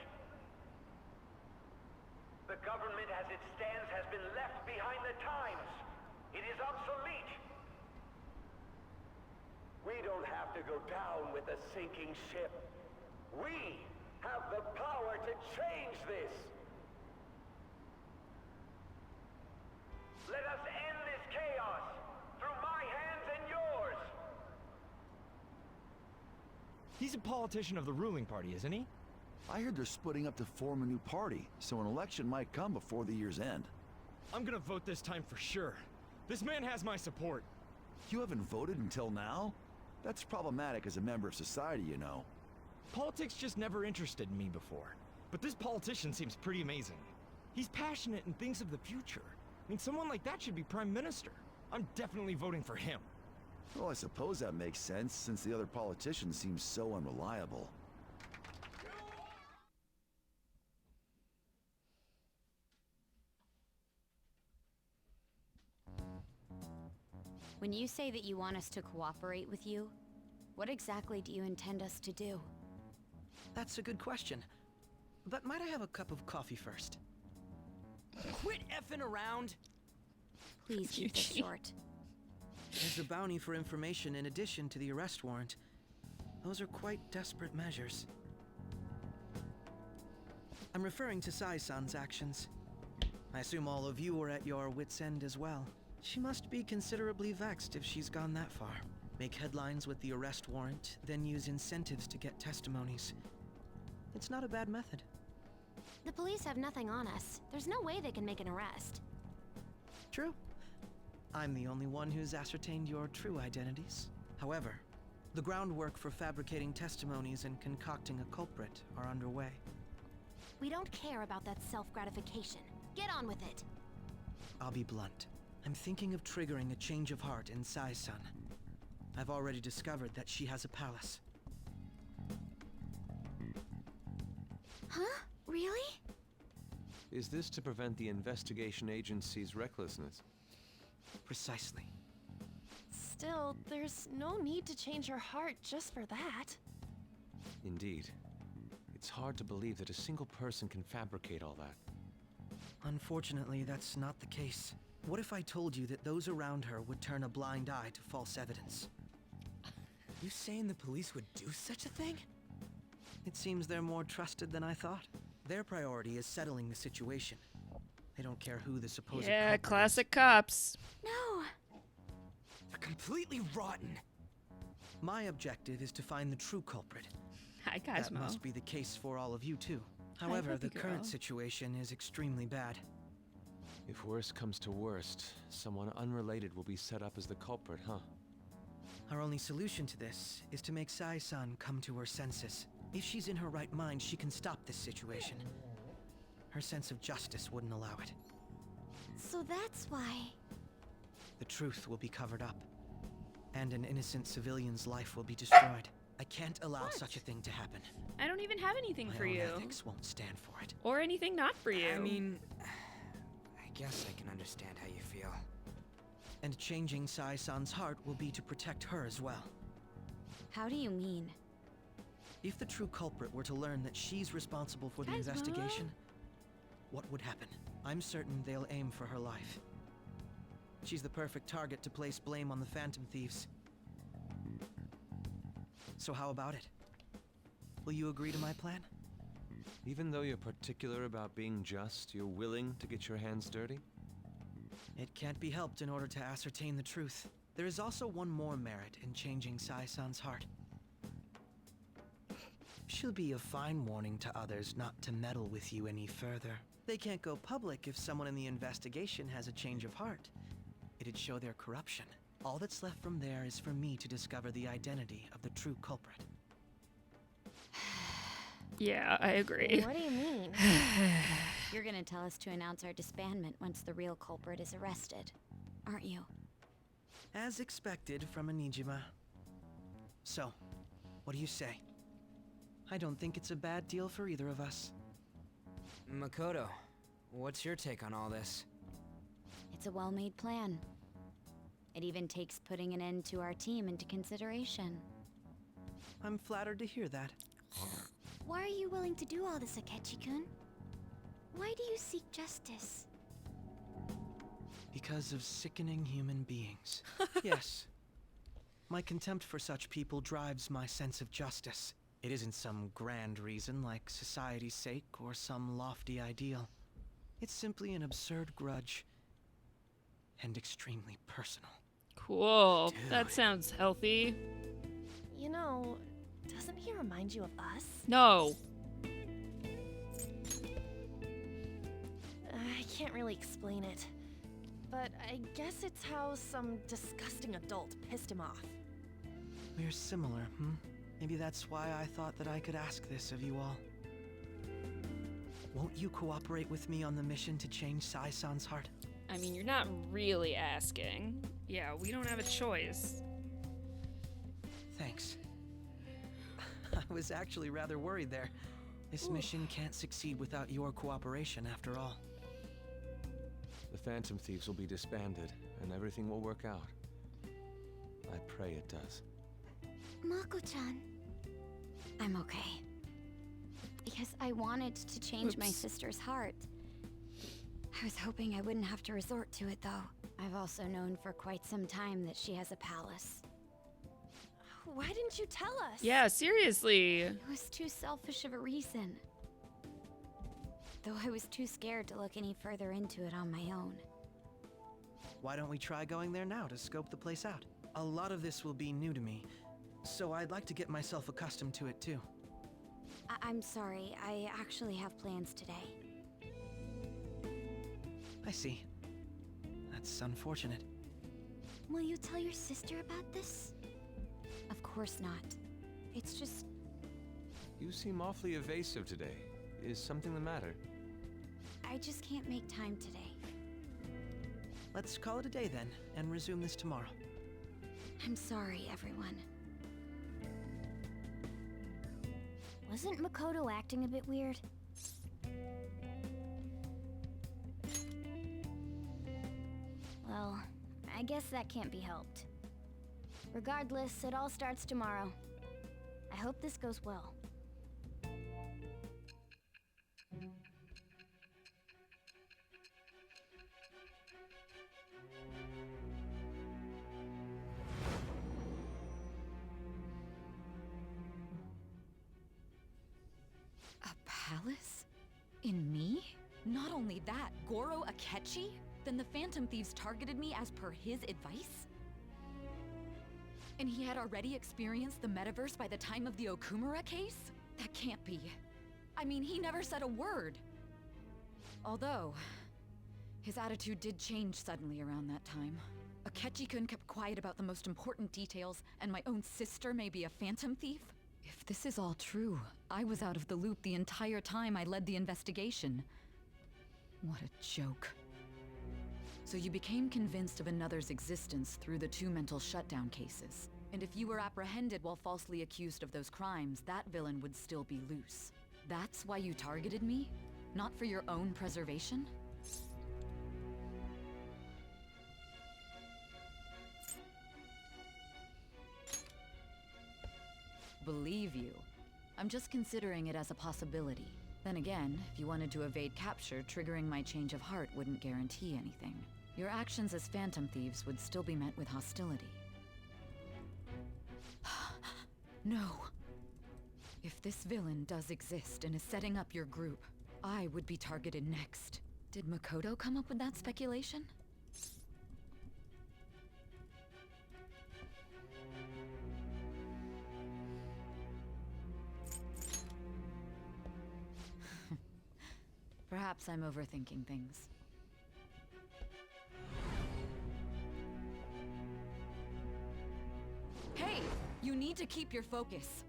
The government as it stands has been left behind the the times. It is obsolete. We don't have to go down with a sinking ship. We have the power to change this. Let us end this chaos through my hands and yours. He's a politician of the ruling party, isn't he? I heard they're splitting up to form a new party, so an election might come before the year's end. I'm gonna vote this time for sure. This man has my support. You haven't voted until now? That's problematic as a member of society, you know. Politics just never interested me before. But this politician seems pretty amazing. He's passionate and thinks of the future. I mean, someone like that should be prime minister. I'm definitely voting for him. Well, I suppose that makes sense, since the other politician seems so unreliable. When you say that you want us to cooperate with you, what exactly do you intend us to do? That's a good question. But might I have a cup of coffee first? Quit effing around! Please keep this short. There's a bounty for information in addition to the arrest warrant. Those are quite desperate measures. I'm referring to Sai-san's actions. I assume all of you are at your wits' end as well. She must be considerably vexed if she's gone that far. Make headlines with the arrest warrant, then use incentives to get testimonies. It's not a bad method. The police have nothing on us. There's no way they can make an arrest. True. I'm the only one who's ascertained your true identities. However, the groundwork for fabricating testimonies and concocting a culprit are underway. We don't care about that self-gratification. Get on with it. I'll be blunt. I'm thinking of triggering a change of heart in Sai-san. I've already discovered that she has a palace. Huh? Really? Is this to prevent the investigation agency's recklessness? Precisely. Still, there's no need to change her heart just for that. Indeed. It's hard to believe that a single person can fabricate all that. Unfortunately, that's not the case. What if I told you that those around her would turn a blind eye to false evidence? You saying the police would do such a thing? It seems they're more trusted than I thought. Their priority is settling the situation. They don't care who the supposed Yeah, culprit classic is. cops. No! They're completely rotten. My objective is to find the true culprit. Hi, Cosmo. That must be the case for all of you too. However, the current situation is extremely bad. If worst comes to worst, someone unrelated will be set up as the culprit, huh? Our only solution to this is to make Sai-san come to her senses. If she's in her right mind, she can stop this situation. Her sense of justice wouldn't allow it. So that's why... The truth will be covered up, and an innocent civilian's life will be destroyed. I can't allow such a thing to happen. I don't even have anything My for own you. ethics won't stand for it. Or anything not for you. I mean, I guess I can understand how you feel. And changing Sai-san's heart will be to protect her as well. How do you mean? If the true culprit were to learn that she's responsible for the investigation, what would happen? I'm certain they'll aim for her life. She's the perfect target to place blame on the Phantom Thieves. So how about it? Will you agree to my plan? Even though you're particular about being just, you're willing to get your hands dirty? It can't be helped in order to ascertain the truth. There is also one more merit in changing Sai-san's heart. She'll be a fine warning to others not to meddle with you any further. They can't go public if someone in the investigation has a change of heart. It'd show their corruption. All that's left from there is for me to discover the identity of the true culprit. Yeah, I agree. What do you mean? You're gonna tell us to announce our disbandment once the real culprit is arrested, aren't you? As expected from a Nijima. So, what do you say? I don't think it's a bad deal for either of us. Makoto, what's your take on all this? It's a well-made plan. It even takes putting an end to our team into consideration. I'm flattered to hear that. Why are you willing to do all this, Akechi-kun? Why do you seek justice? Because of sickening human beings. Yes. My contempt for such people drives my sense of justice. It isn't some grand reason like society's sake or some lofty ideal. It's simply an absurd grudge. And extremely personal. Cool. That sounds healthy. You know, doesn't he remind you of us? No. I can't really explain it. But I guess it's how some disgusting adult pissed him off. We're similar, Maybe that's why I thought that I could ask this of you all. Won't you cooperate with me on the mission to change Sai-san's heart? I mean, you're not really asking. Yeah, we don't have a choice. Thanks. I was actually rather worried there. This mission can't succeed without your cooperation, after all. The Phantom Thieves will be disbanded, and everything will work out. I pray it does. Mako-chan. I'm okay. Because I wanted to change my sister's heart. I was hoping I wouldn't have to resort to it, though. I've also known for quite some time that she has a palace. Why didn't you tell us? Yeah, seriously. It was too selfish of a reason. Though I was too scared to look any further into it on my own. Why don't we try going there now to scope the place out? A lot of this will be new to me, so I'd like to get myself accustomed to it too. I'm sorry, I actually have plans today. I see. That's unfortunate. Will you tell your sister about this? Of course not. It's just... You seem awfully evasive today. Is something the matter? I just can't make time today. Let's call it a day then, and resume this tomorrow. I'm sorry, everyone. Wasn't Makoto acting a bit weird? Well, I guess that can't be helped. Regardless, it all starts tomorrow. I hope this goes well. A palace? In me? Not only that, Goro Akechi? Then the Phantom Thieves targeted me as per his advice? And he had already experienced the metaverse by the time of the Okumura case? That can't be. I mean, he never said a word. Although, his attitude did change suddenly around that time. Akechi-kun kept quiet about the most important details, and my own sister may be a Phantom Thief? If this is all true, I was out of the loop the entire time I led the investigation. What a joke. So you became convinced of another's existence through the 2 mental shutdown cases. And if you were apprehended while falsely accused of those crimes, that villain would still be loose. That's why you targeted me? Not for your own preservation? Believe you. I'm just considering it as a possibility. Then again, if you wanted to evade capture, triggering my change of heart wouldn't guarantee anything. Your actions as Phantom Thieves would still be met with hostility. No. If this villain does exist and is setting up your group, I would be targeted next. Did Makoto come up with that speculation? Perhaps I'm overthinking things. Hey! You need to keep your focus.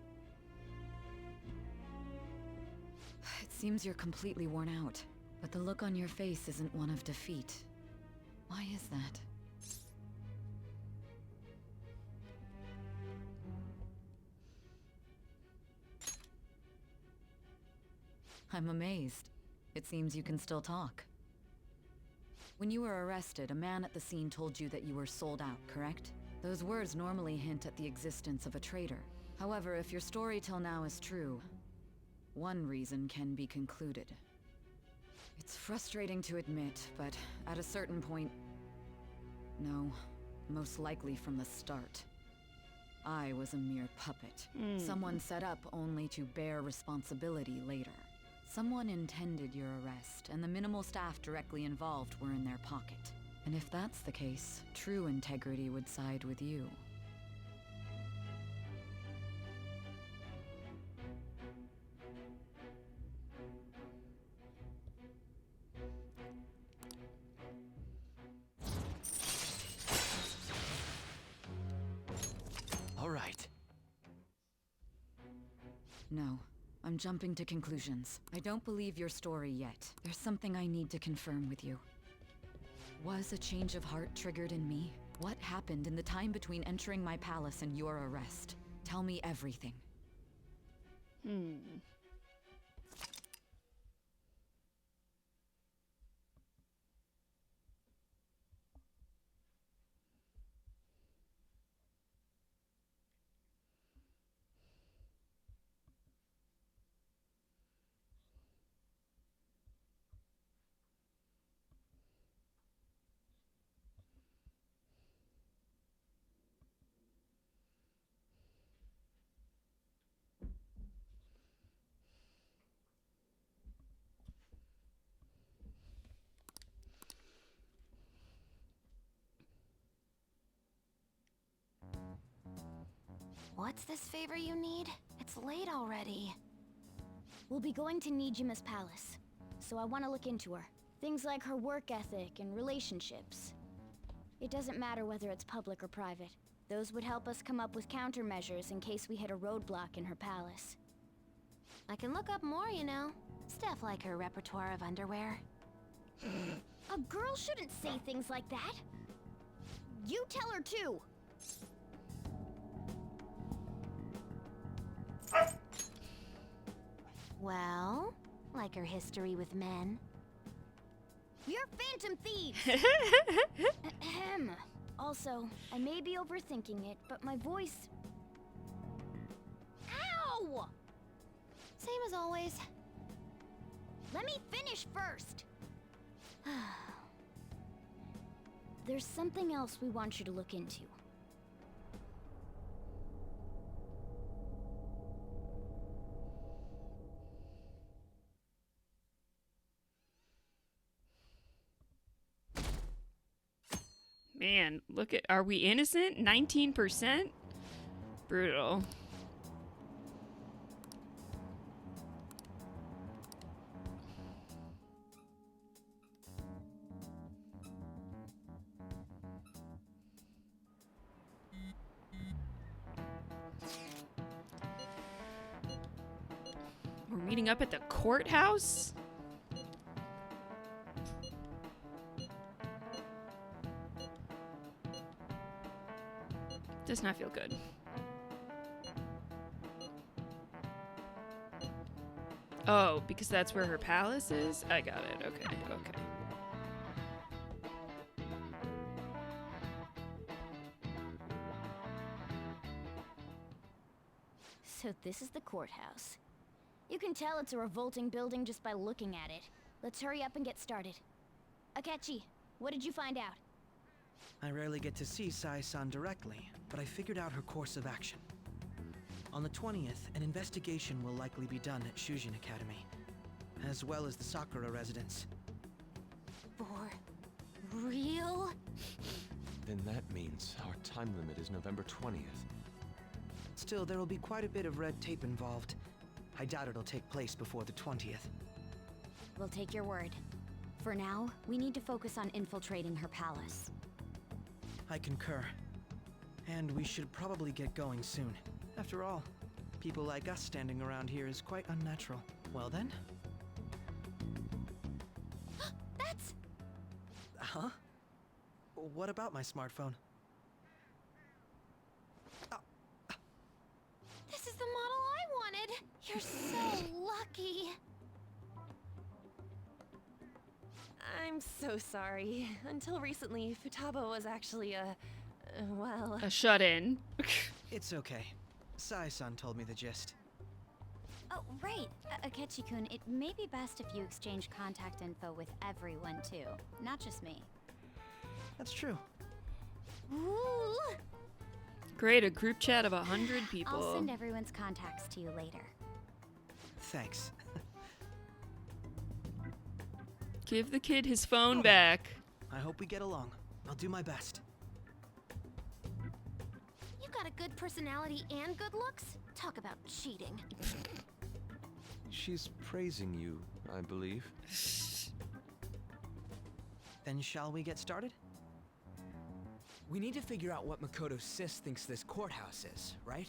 It seems you're completely worn out, but the look on your face isn't one of defeat. Why is that? I'm amazed. It seems you can still talk. When you were arrested, a man at the scene told you that you were sold out, correct? Those words normally hint at the existence of a traitor. However, if your story till now is true, one reason can be concluded. It's frustrating to admit, but at a certain point, No, most likely from the start. I was a mere puppet. Someone set up only to bear responsibility later. Someone intended your arrest, and the minimal staff directly involved were in their pocket. And if that's the case, true integrity would side with you. All right. No, I'm jumping to conclusions. I don't believe your story yet. There's something I need to confirm with you. Was a change of heart triggered in me? What happened in the time between entering my palace and your arrest? Tell me everything. What's this favor you need? It's late already. We'll be going to Nijima's palace, so I want to look into her. Things like her work ethic and relationships. It doesn't matter whether it's public or private. Those would help us come up with countermeasures in case we hit a roadblock in her palace. I can look up more, you know. Stuff like her repertoire of underwear. A girl shouldn't say things like that. You tell her too. Well, like her history with men. You're phantom thieves! Ahem. Also, I may be overthinking it, but my voice... Ow! Same as always. Let me finish first! There's something else we want you to look into. Man, look at, are we innocent? 19%? Brutal. We're meeting up at the courthouse? Does not feel good. Oh, because that's where her palace is? I got it. Okay, okay. So this is the courthouse. You can tell it's a revolting building just by looking at it. Let's hurry up and get started. Akechi, what did you find out? I rarely get to see Sai-san directly, but I figured out her course of action. On the 20th, an investigation will likely be done at Shujin Academy, as well as the Sakura residence. For real? Then that means our time limit is November 20th. Still, there will be quite a bit of red tape involved. I doubt it'll take place before the 20th. We'll take your word. For now, we need to focus on infiltrating her palace. I concur. And we should probably get going soon. After all, people like us standing around here is quite unnatural. Well then? That's... Huh? What about my smartphone? This is the model I wanted. You're so lucky. I'm so sorry. Until recently, Futaba was actually well... A shut-in. It's okay. Sai-san told me the gist. Oh, right. Akechi-kun, it may be best if you exchange contact info with everyone, too. Not just me. That's true. Ooh. Great, a group chat of 100 people. I'll send everyone's contacts to you later. Thanks. Give the kid his phone back. I hope we get along. I'll do my best. You got a good personality and good looks? Talk about cheating. She's praising you, I believe. Then shall we get started? We need to figure out what Makoto's sis thinks this courthouse is, right?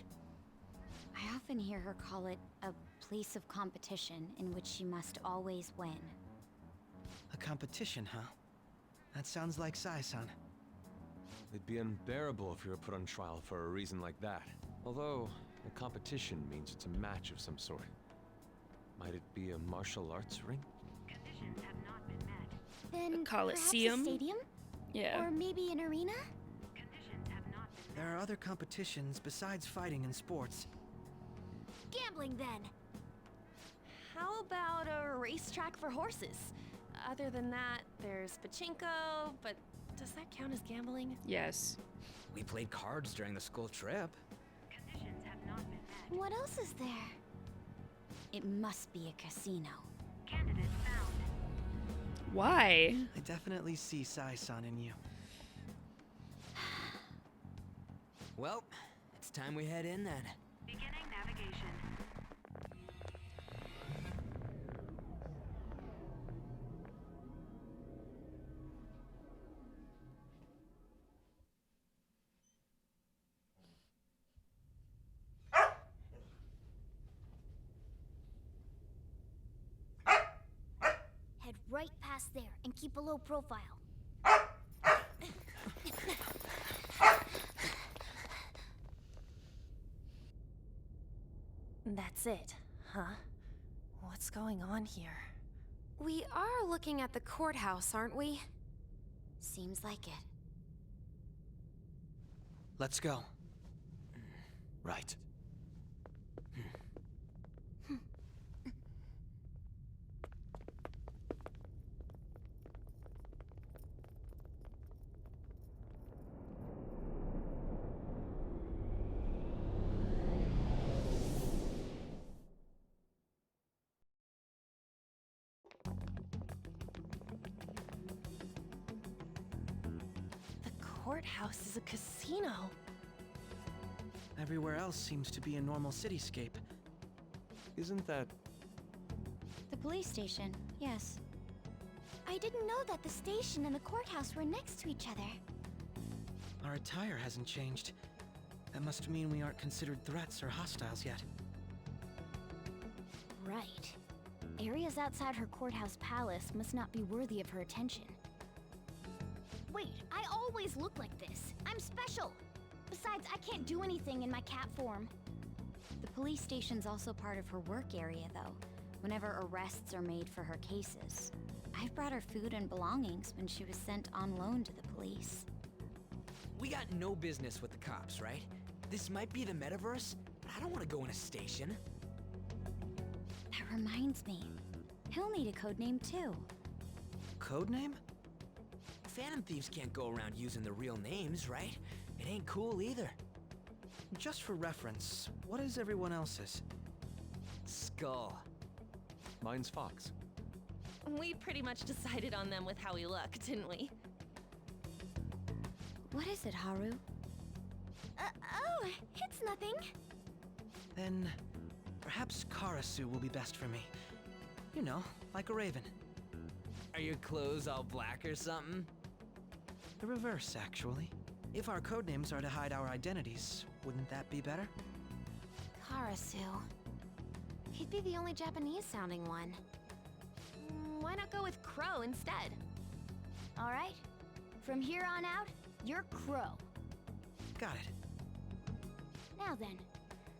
I often hear her call it a place of competition in which she must always win. A competition, huh? That sounds like Sai-san. It'd be unbearable if you were put on trial for a reason like that. Although, a competition means it's a match of some sort. Might it be a martial arts ring? Conditions have not been met. Then A coliseum? perhaps a stadium? Yeah. Or maybe an arena? Conditions have not been There are other competitions besides fighting and sports. Gambling then. How about a racetrack for horses? Other than that, there's pachinko, but does that count as gambling? Yes. We played cards during the school trip. Conditions have not been met. What else is there? It must be a casino. Candidate found. Why? I definitely see Sai-san in you. Well, it's time we head in then. Beginning navigation. Head right past there and keep a low profile. That's it, huh? What's going on here? We are looking at the courthouse, aren't we? Seems like it. Let's go. Right. The courthouse is a casino. Everywhere else seems to be a normal cityscape. Isn't that... The police station, yes. I didn't know that the station and the courthouse were next to each other. Our attire hasn't changed. That must mean we aren't considered threats or hostiles yet. Right. Areas outside her courthouse palace must not be worthy of her attention. Wait, I always look like this. I'm special. Besides, I can't do anything in my cat form. The police station's also part of her work area, though, whenever arrests are made for her cases. I've brought her food and belongings when she was sent on loan to the police. We got no business with the cops, right? This might be the metaverse, but I don't want to go in a station. That reminds me. He'll need a code name, too. Codename? Phantom thieves can't go around using the real names, right? It ain't cool either. Just for reference, what is everyone else's? Skull. Mine's Fox. We pretty much decided on them with how we look, didn't we? What is it, Haru? Oh, it's nothing. Then, perhaps Karasu will be best for me. You know, like a raven. Are your clothes all black or something? The reverse, actually. If our codenames are to hide our identities, wouldn't that be better? Karasu. He'd be the only Japanese-sounding one. Why not go with Crow instead? All right. From here on out, you're Crow. Got it. Now then,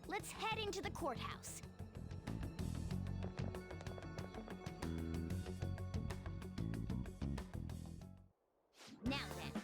let's head into the courthouse. Now then.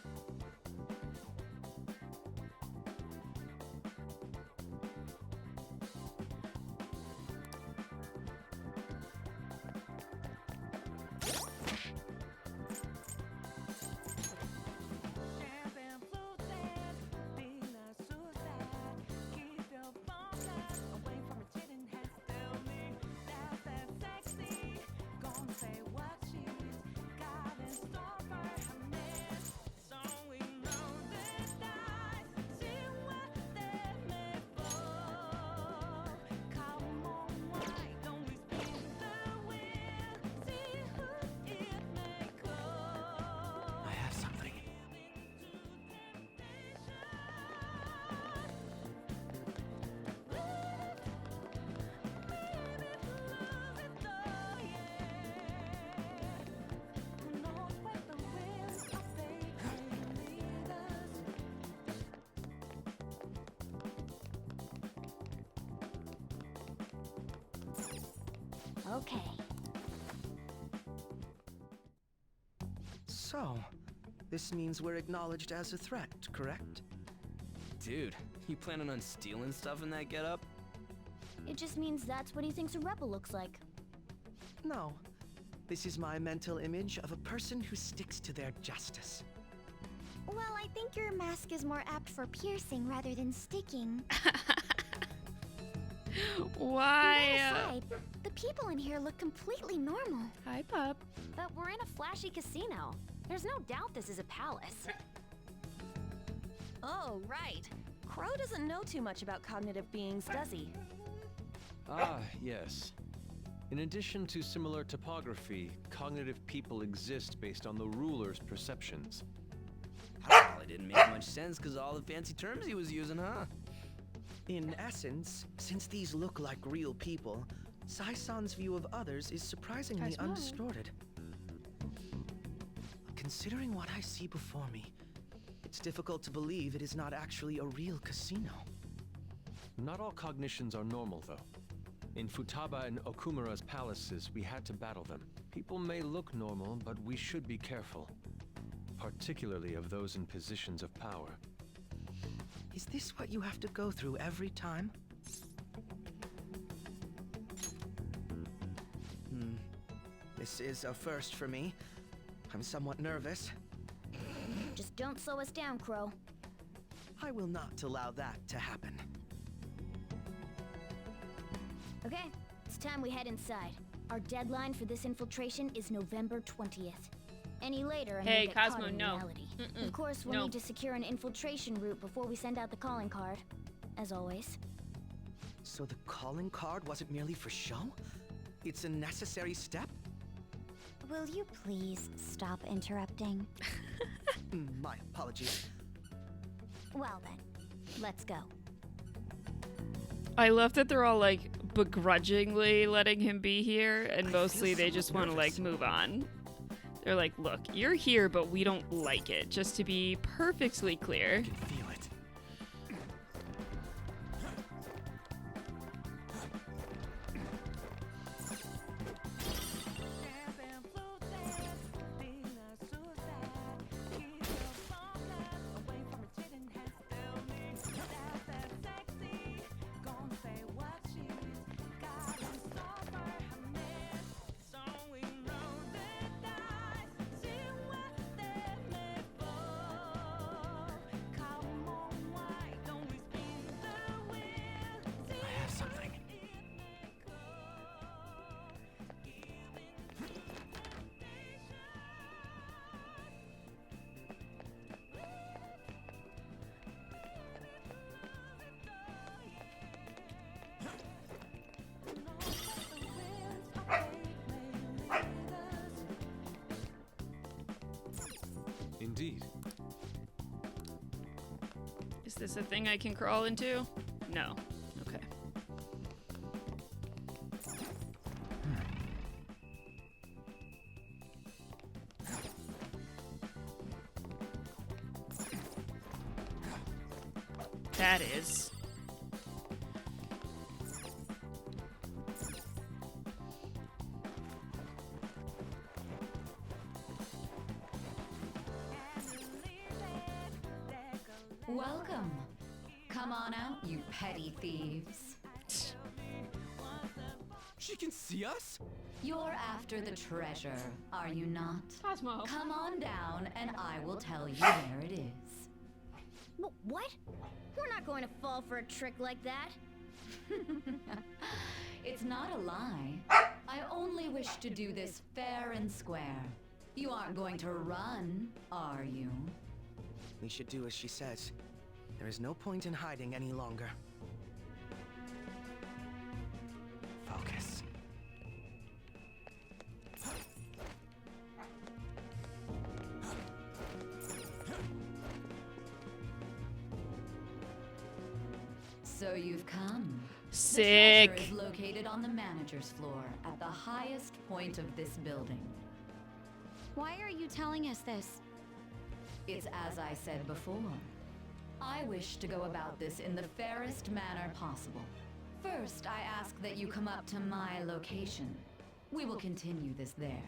Okay. So, this means we're acknowledged as a threat, correct? Dude, you planning on stealing stuff in that getup? It just means that's what he thinks a rebel looks like. No. This is my mental image of a person who sticks to their justice. Well, I think your mask is more apt for piercing rather than sticking. Why? That aside, the people in here look completely normal. Hi, pup. But we're in a flashy casino. There's no doubt this is a palace. Oh, right. Crow doesn't know too much about cognitive beings, does he? Ah, yes. In addition to similar topography, cognitive people exist based on the ruler's perceptions. Probably didn't make much sense because of all the fancy terms he was using, huh? In essence, since these look like real people, Sai-san's view of others is surprisingly undistorted. Considering what I see before me, it's difficult to believe it is not actually a real casino. Not all cognitions are normal, though. In Futaba and Okumura's palaces, we had to battle them. People may look normal, but we should be careful. Particularly of those in positions of power. Is this what you have to go through every time? This is a first for me. I'm somewhat nervous. Just don't slow us down, Crow. I will not allow that to happen. Okay, it's time we head inside. Our deadline for this infiltration is November 20th. Any later and Hey, we'll get Cosmo, caught in no. reality. Mm-mm. Of course, we'll No. need to secure an infiltration route before we send out the calling card. As always. So the calling card wasn't merely for show? It's a necessary step? Will you please stop interrupting? My apologies. Well then, let's go. I love that they're all like begrudgingly letting him be here, and mostly they just want to like move on. They're like, look, you're here, but we don't like it, just to be perfectly clear. I can feel it. I have something. Indeed. Is this a thing I can crawl into? No. Okay. That is. Welcome. Come on out, you petty thieves. She can see us? You're after the treasure, are you not? Cosmo. Come on down and I will tell you where it is. What? We're not going to fall for a trick like that. It's not a lie. I only wish to do this fair and square. You aren't going to run, are you? We should do as she says. There is no point in hiding any longer. Focus. So you've come. Sick. The treasure is located on the manager's floor at the highest point of this building. Why are you telling us this? It's as I said before. I wish to go about this in the fairest manner possible. First, I ask that you come up to my location. We will continue this there.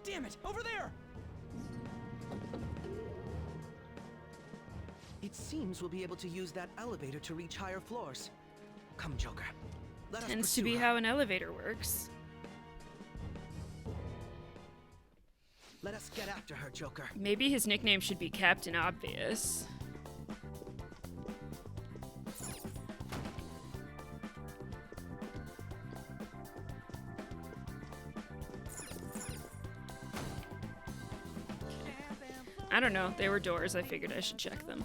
Damn it! Over there! It seems we'll be able to use that elevator to reach higher floors. Come, Joker. Let us Tends to pursue be her. how an elevator works. Let us get after her, Joker. Maybe his nickname should be Captain Obvious. I don't know. They were doors. I figured I should check them.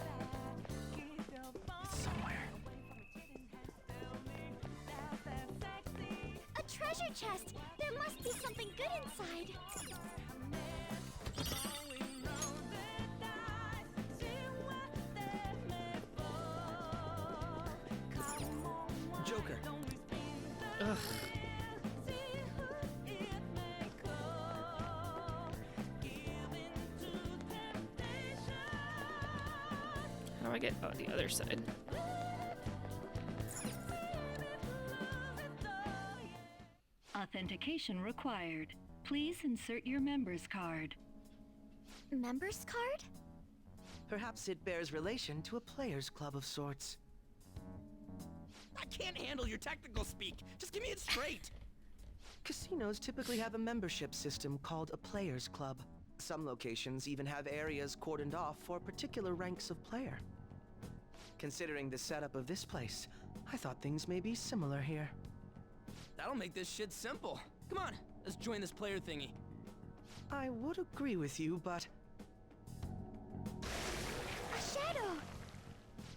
It's somewhere. A treasure chest! There must be something good inside. Joker. Ugh. How do I get the other side? Authentication required. Please insert your member's card. Member's card? Perhaps it bears relation to a players' club of sorts. I can't handle your technical speak. Just give me it straight. Casinos typically have a membership system called a players' club. Some locations even have areas cordoned off for particular ranks of player. Considering the setup of this place, I thought things may be similar here. That'll make this shit simple. Come on, let's join this player thingy. I would agree with you, but A shadow!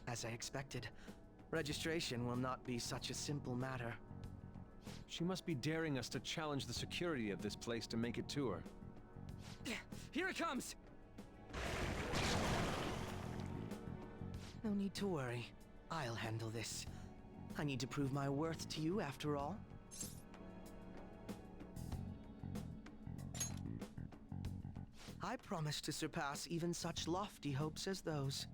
as I expected, registration will not be such a simple matter. She must be daring us to challenge the security of this place to make it to her. Here it comes! No need to worry. I'll handle this. I need to prove my worth to you after all. I promise to surpass even such lofty hopes as those.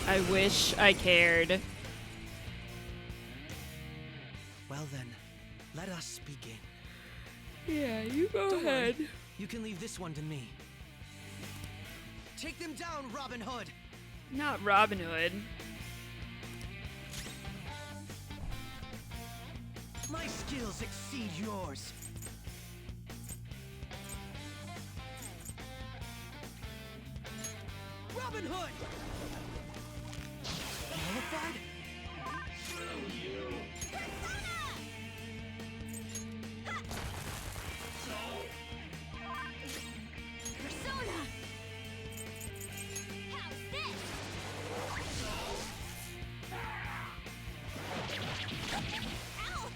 I wish I cared. Well then, let us begin. Yeah, you go Don't ahead. worry. You can leave this one to me. Take them down, Robin Hood! Not Robin Hood. My skills exceed yours. Robin Hood! Nullified? Persona! How's this? Ow!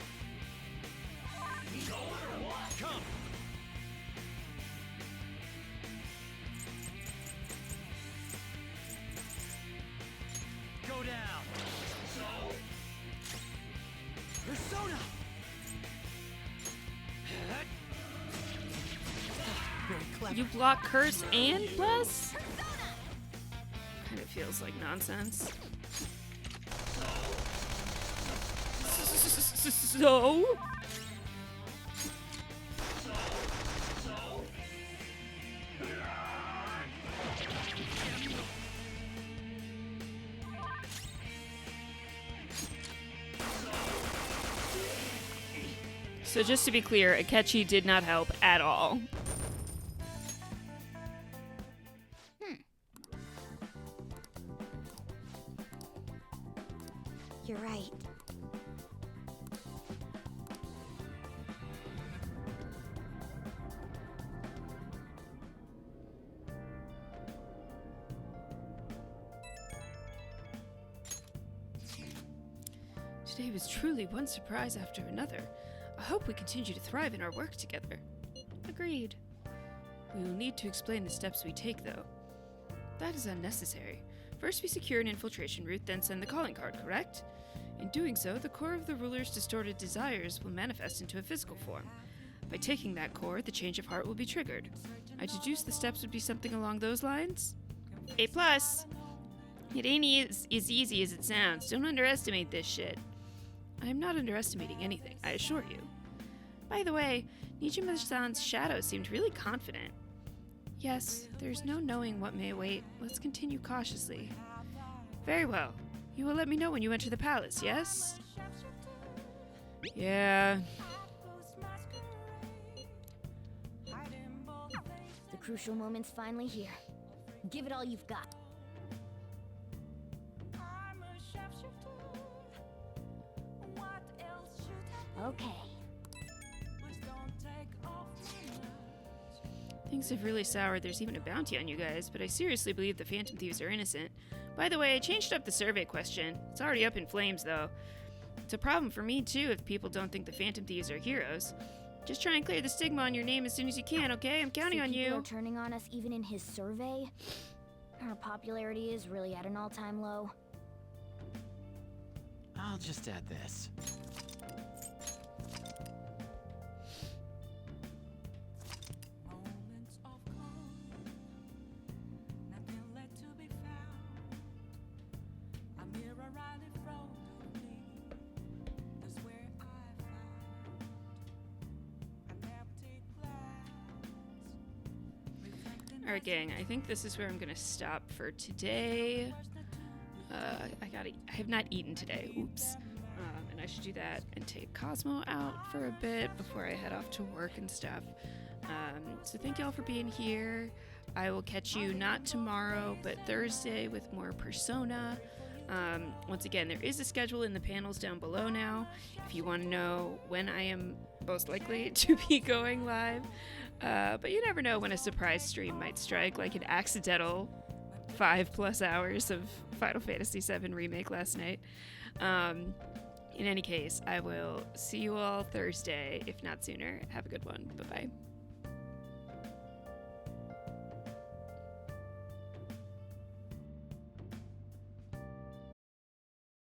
Come! Go down! Persona! Very clever. You block curse and bless? Kind of feels like nonsense. So? So just to be clear, Akechi did not help at all. You're right. Today was truly one surprise after another. I hope we continue to thrive in our work together. Agreed. We will need to explain the steps we take, though. That is unnecessary. First we secure an infiltration route, then send the calling card, correct? In doing so, the core of the ruler's distorted desires will manifest into a physical form. By taking that core, the change of heart will be triggered. I deduce the steps would be something along those lines? A+. It ain't as easy as it sounds. Don't underestimate this shit. I am not underestimating anything, I assure you. By the way, Nijima-san's shadow seemed really confident. Yes, there's no knowing what may await. Let's continue cautiously. Very well. You will let me know when you enter the palace, yes? Yeah. The crucial moment's finally here. Give it all you've got. Okay. Things have really soured. There's even a bounty on you guys, but I seriously believe the Phantom Thieves are innocent. By the way, I changed up the survey question. It's already up in flames, though. It's a problem for me, too, if people don't think the Phantom Thieves are heroes. Just try and clear the stigma on your name as soon as you can, okay? I'm counting on you. People are turning on us even in his survey? Our popularity is really at an all-time low. I'll just add this. Alright, gang, I think this is where I'm gonna stop for today. I have not eaten today, oops. And I should do that and take Cosmo out for a bit before I head off to work and stuff. So thank y'all for being here. I will catch you not tomorrow, but Thursday with more Persona. Once again, there is a schedule in the panels down below now, if you want to know when I am most likely to be going live. But you never know when a surprise stream might strike, like an accidental 5+ hours of Final Fantasy VII Remake last night. In any case, I will see you all Thursday, if not sooner. Have a good one. Bye-bye.